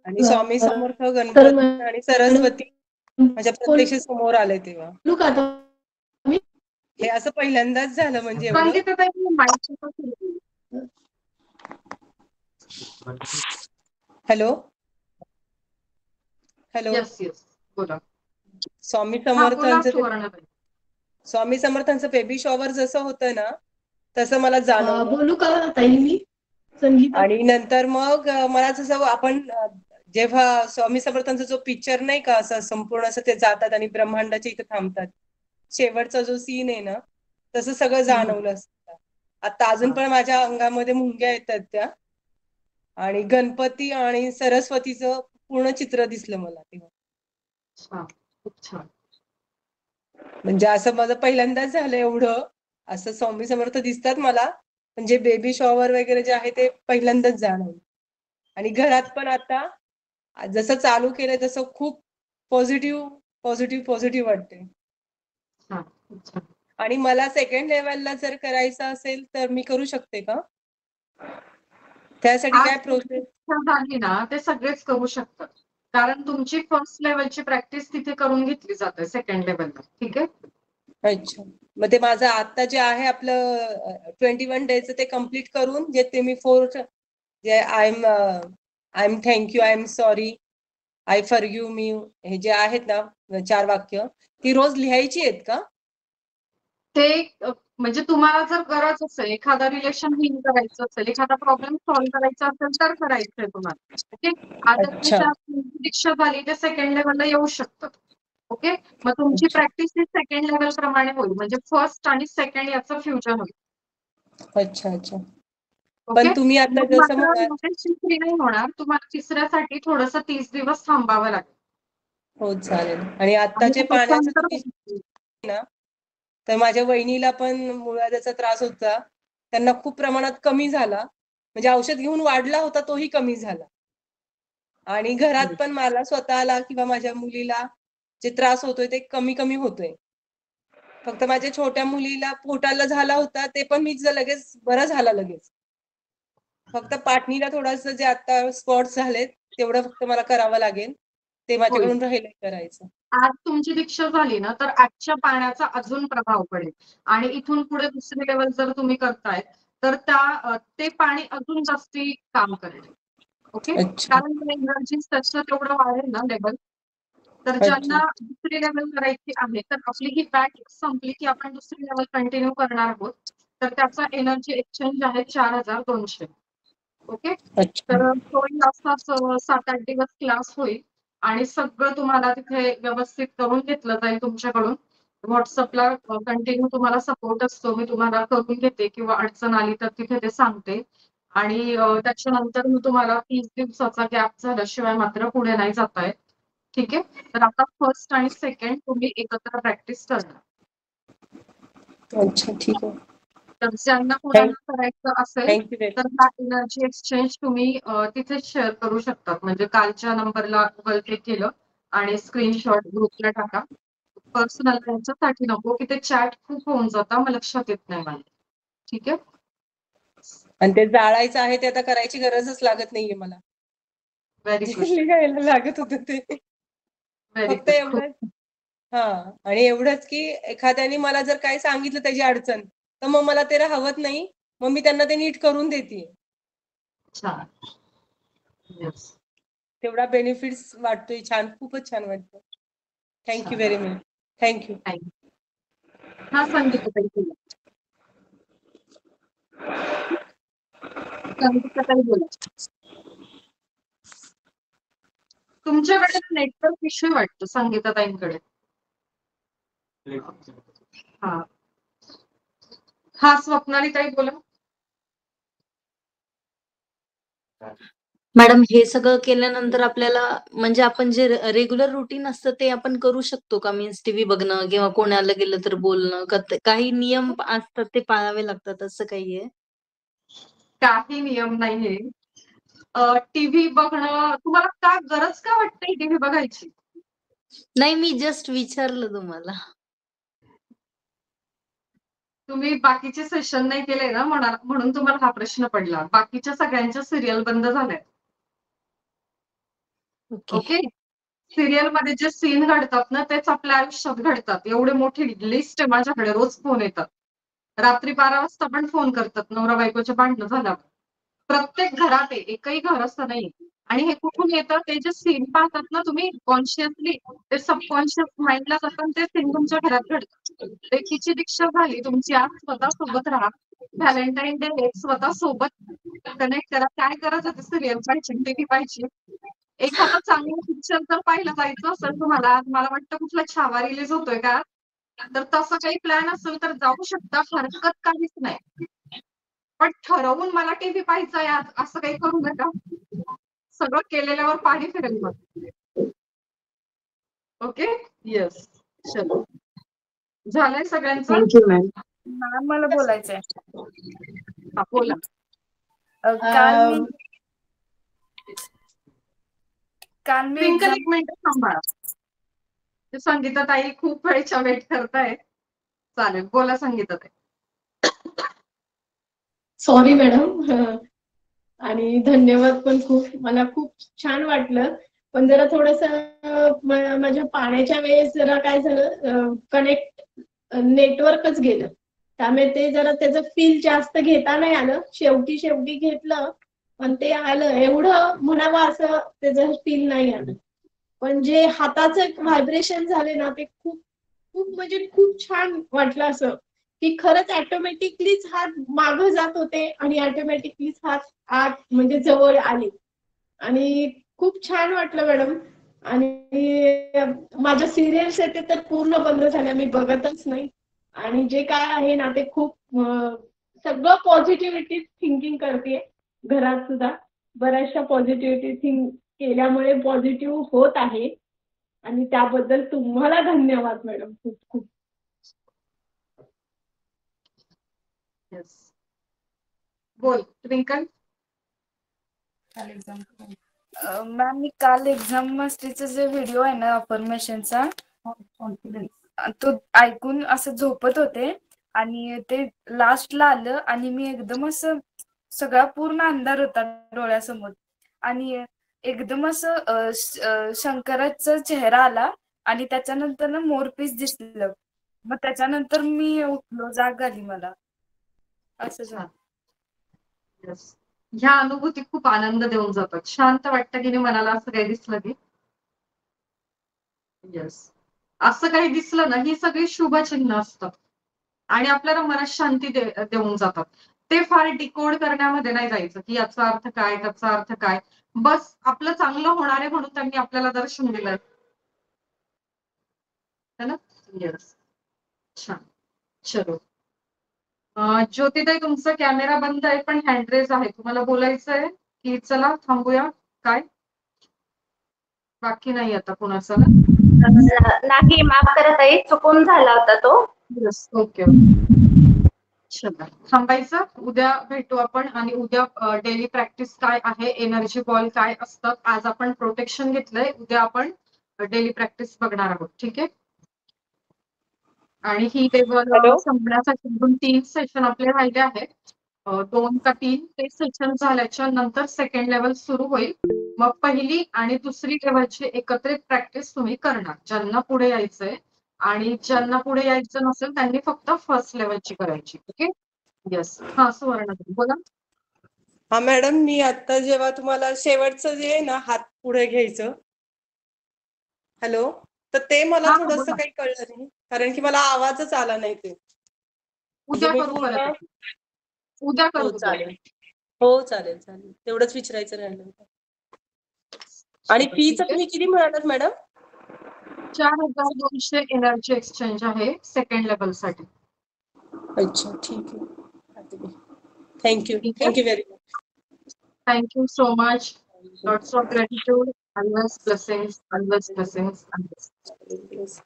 आणि स्वामी समर्थ, गणपती आणि सरस्वती माझ्या प्रत्यक्ष समोर आले तेव्हा. हे असं पहिल्यांदाच झालं म्हणजे एवढं. संगीताताई मी mic सुरू केलं. हॅलो हॅलो येस येस बोला. स्वामी हा बोला समर्थांचं सुवर्णाताई. स्वामी समर्थांचं बेबी शॉवर जसं होतं ना तसं मला जाणवलं. बोलू का ताई मी संगीता? आणि नंतर मग मला जसं आपण जेव्हा स्वामी समर्थांचा जो पिक्चर नाही का असं संपूर्ण असं ते जातात आणि ब्रह्मांडाच्या इथे थांबतात, शेवटचा जो सीन आहे ना तसं सगळं जाणवलं असतं. आता अजून पण माझ्या अंगामध्ये मुंग्या येतात त्या. आणि गणपती आणि सरस्वतीचं पूर्ण चित्र दिसलं मला तेव्हा. छान खूप छान. म्हणजे असं माझं पहिल्यांदाच झालं एवढं. असं स्वामी समर्थ दिसतात मला, म्हणजे बेबी शॉवर वगैरे जे आहे ते पहिल्यांदाच जाणवलं. आणि घरात पण आता जसं चालू केलंय तसं खूप पॉझिटिव्ह वाटते. छान खूप छान. आणि मला सेकंड लेवलला जर करायचं असेल तर मी करू शकते का? त्यासाठी काय आज प्रोसेस? झाली ना ते सगळेच करू शकतात. कारण तुमची फर्स्ट लेवलची प्रॅक्टिस तिथे करून घेतली जाते सेकंड लेवलला. ठीक आहे. अच्छा. मग ते माझं आता जे आहे आपलं 21 डेचं ते कम्प्लीट करून जे ते मी जे I am thank you, I am sorry, I forgive me, हे जे आहेत ना 4 वाक्य ती रोज लिहायची आहेत का? ते म्हणजे तुम्हाला जर गरज असेल, एखादा रिलेशन हील करायचं असेल, एखादा प्रॉब्लेम सॉल्व्ह करायचा असेल तर करायचंय तुम्हाला. ओके. आता अच्छा. दीक्षा झाली ते सेकंड लेवलला येऊ शकतात. ओके. मग तुमची प्रॅक्टिस ही सेकंड लेवल प्रमाणे होईल. म्हणजे फर्स्ट आणि सेकंड याचं फ्युजन होईल. अच्छा. ओके. पण तुम्ही आता मग जसं मात्र म्हणाल लगेच फ्री नाही होणार. तुम्हाला तिसऱ्यासाठी थोडंसं 30 दिवस थांबावं लागेल. हो चालेल. आणि आत्ताचे आणि पाण्याचं त्याच्यानंतर तुम्ही ना तर माझ्या वहिनीला पण मूळव्याधाचा त्रास होता. त्यांना खूप प्रमाणात कमी झाला. म्हणजे औषध घेऊन वाढला होता तोही कमी झाला. आणि घरात पण मला स्वतःला किंवा माझ्या मुलीला जे त्रास होतोय ते कमी होतोय. फक्त माझ्या छोट्या मुलीला पोटाला झाला होता ते पण मी लगेच बरं झाला लगेच. फक्त पाठणीला थोडंसं जे आता स्पॉट्स झालेत तेवढं फक्त मला करावं लागेल. ते माझ्याकडून राहिलंय करायचं. आज तुमची दीक्षा झाली ना तर आजच्या पाण्याचा अजून प्रभाव पडेल. आणि इथून पुढे दुसरी लेवल जर तुम्ही करताय तर ते पाणी अजून जास्ती काम करेल. ओके. कारण एनर्जी त्याचं तेवढं वाढेल ना लेवल. तर ज्यांना दुसरी लेवल करायची आहे तर आपली ही बॅच संपली की आपण दुसरी लेवल कंटिन्यू करणार आहोत. तर त्याचा एनर्जी एक्सचेंज आहे 4200. ओके. तर होईल असाच 7-8 दिवस क्लास होईल. आणि सगळं तुम्हाला तिथे व्यवस्थित करून घेतलं जाईल तुमच्याकडून. व्हॉट्सअपला कंटिन्यू तुम्हाला सपोर्ट असतो. मी तुम्हाला करून घेते किंवा अडचण आली तर तिथे ते सांगते. आणि त्याच्यानंतर मी तुम्हाला 30 दिवसाचा गॅप झाल्याशिवाय मात्र पुढे नाही जाता येत. ठीक आहे. तर आता फर्स्ट आणि सेकंड तुम्ही एकत्र प्रॅक्टिस करणार. अच्छा ठीक आहे. तर ज्यांना कोणाला करायचं असेल तर हा एनर्जी एक्सचेंज तुम्ही तिथेच शेअर करू शकतात. म्हणजे कालच्या नंबरला गुगल पे केलं आणि स्क्रीनशॉट ग्रुपला टाका. पर्सनल त्यांच्यासाठी नको की ते चॅट खूप होऊन जातं. मग लक्षात येत नाही मला. ठीक आहे. आणि ते जाळायचं आहे ते आता करायची गरजच लागत नाहीये मला. Very good. लिहायला लागत होतं ते. फक्त एवढंच. आणि एवढंच की एखाद्याने मला जर काही सांगितलं त्याची अडचण तर मग मला ते हवत नाही. मग मी त्यांना ते नीट करून देते. छान. येस. तेवढा बेनिफिट्स वाटतोय. छान. खूपच छान वाटतं. Thank you very much. थँक्यू. हा संगीताताई बोला. संगीताताई बोला. तुमच्याकडे नेटवर्क इश्यू वाटतं संगीताताईंकडे. हा स्वप्नालीताई बोला. मॅडम हे सगळं केल्यानंतर आपल्याला म्हणजे आपण जे रेग्युलर रुटीन असतं ते आपण करू शकतो का? मीन्स टीव्ही बघणं किंवा कोणाला गेलं तर बोलणं, काही नियम असतात ते पाळावे लागतात असं काही आहे? काही नियम नाहीये. टीव्ही बघणं तुम्हाला का गरज का वाटते टीव्ही बघायची? नाही मी जस्ट विचारलं तुम्हाला. तुम्ही बाकीचे सेशन नाही केले ना म्हणून तुम्हाला हा प्रश्न पडला. बाकीच्या सगळ्यांच्या सिरियल बंद झाल्या. ओके. सिरियल मध्ये जे सीन घडतात ना तेच आपल्या आयुष्यात घडतात. एवढे मोठी लिस्ट आहे माझ्याकडे, रोज फोन येतात. रात्री 12 वाजता पण फोन करतात नवरा बायकोचे भांडणं झाल्यावर. प्रत्येक घरात आहे, एकही घर असं नाही. आणि हे कुठून येतं, ते जे सीन पाहतात ना तुम्ही कॉन्शियसली, ते सबकॉन्शियस माइंडला जातं आणि ते सीन तुमच्या घरात घडतात. लेकीची दीक्षा झाली तुमची, आज स्वतः सोबत राहा. व्हॅलेंटाईन डे स्वतः सोबत कनेक्ट करा. काय करायचं ते सिरियल पाहिजे, टीव्ही पाहिजे. एखादं चांगलं पिक्चर जर पाहिलं जायचं असेल तुम्हाला, आज मला वाटतं कुठला छावा रिलीज होतोय का, तर तसं काही प्लॅन असेल तर जाऊ शकता, हरकत काहीच नाही. पण ठरवून मला टीव्ही पाहायचा आहे आज असं काही करू नका. सगळं केलेल्यावर पाणी फिरेल मग. ओके, येस, चलो. झालंय सगळ्यांचं? Thank you ma'am. मॅम मला बोलायचंय. हा, बोला. काल मी ट्विंकल एक मिनिट थांबा. संगीता ताई खूप वेळच्या वेट करताय. चालेल, बोला संगीता ताई. Sorry madam. आणि धन्यवाद पण खूप. मला खूप छान वाटलं. पण जरा थोडंसं माझ्या पाण्याच्या वेळेस जरा काय झालं, कनेक्ट नेटवर्कच गेलं. त्यामुळे ते जरा त्याचं फील जास्त घेता नाही आलं. शेवटी घेतलं, पण ते आलं एवढं म्हणावं असं त्याचं फील नाही आलं. पण जे हाताचं व्हायब्रेशन झाले ना, ते खूप खूप म्हणजे खूप छान वाटलं असं, की खरंच ऑटोमॅटिकलीच हात मागं जात होते आणि ऑटोमॅटिकलीच हात आत म्हणजे जवळ आले. आणि खूप छान वाटलं मॅडम. आणि माझ्या सिरियल्स आहेत ते तर पूर्ण बंद झाल्या, मी बघतच नाही. आणि जे काय आहे ना ते खूप सगळं पॉझिटिव्हिटी थिंकिंग करते. घरात सुद्धा बऱ्याचशा पॉझिटिव्हिटी थिंक केल्यामुळे पॉझिटिव्ह होत आहे. आणि त्याबद्दल तुम्हाला धन्यवाद मॅडम, खूप खूप. येस, बोल ट्विंकल. मॅम मी काल एक्झाम मास्टरीचा जे व्हिडिओ आहे ना अफर्मेशनचा, तो ऐकून असं झोपत होते आणि ते लास्टला आलं आणि मी एकदम असं, सगळा पूर्ण अंधार होता डोळ्यासमोर आणि एकदम असं शंकराचा चेहरा आला आणि त्याच्यानंतर ना मोरपीस दिसलं. मग त्याच्यानंतर मी उठलो, जाग आली मला. असं झालं. येस, ह्या अनुभूती खूप आनंद देऊन जातात. शांत वाटतं की नाही मनाला, असं काही दिसलं की. येस, असं काही दिसलं ना, ही सगळी शुभचिन्ह असतात आणि आपल्याला मनात शांती देऊन जातात. ते फार डिकोड करण्यामध्ये नाही जायचं की याचा अर्थ काय, त्याचा अर्थ काय. बस आपलं चांगलं होणार आहे म्हणून त्यांनी आपल्याला दर्शन दिलंय, है ना. येस, छान, चलो. ज्योतिताई तुमचा कॅमेरा बंद आहे पण हँड रेज आहे, तुम्हाला बोलायचं आहे की चला थांबूया? काय बाकी नाही आता कुणाचं ना? नाही, माफ करा ताई, चुकून झाला होता तो. Yes, okay. चला थांबायचं. उद्या भेटू आपण आणि उद्या डेली प्रॅक्टिस काय आहे, एनर्जी बॉल काय असतात. आज आपण प्रोटेक्शन घेतलंय, उद्या आपण डेली प्रॅक्टिस बघणार आहोत. ठीक आहे. आणि ही लेवल संपण्यासाठी 3 सेशन आपले राहिले आहेत. 2 का 3 ते सेशन झाल्याच्या नंतर सेकंड लेवल सुरू होईल. मग पहिली आणि दुसरी लेवलची एकत्रित प्रॅक्टिस तुम्ही करणार, ज्यांना पुढे यायचंय. आणि ज्यांना पुढे यायचं नसेल त्यांनी फक्त फर्स्ट लेवलची करायची. Okay, yes. हा, सुवर्ण बोला. हा मॅडम, मी आता जेव्हा तुम्हाला शेवटचं जे आहे ना, हात पुढे घ्यायचं, हॅलो, तर ते मला थोडंसं काही कळलं नाही, कारण की मला आवाजच आला नाही. ते उद्या मी करू पूर्ण. परत. उद्या करू. हो चालेल. हो चालेल चालेल, तेवढंच विचारायचं राहिलं होतं. आणि फीचं तुम्ही किती म्हणालात मॅडम? 4200 एनर्जी एक्सचेंज आहे सेकंड लेवल साठी. अच्छा, ठीक आहे. Thank you very much. Thank you so much. Lots of gratitude. Always blessings, always blessings, always.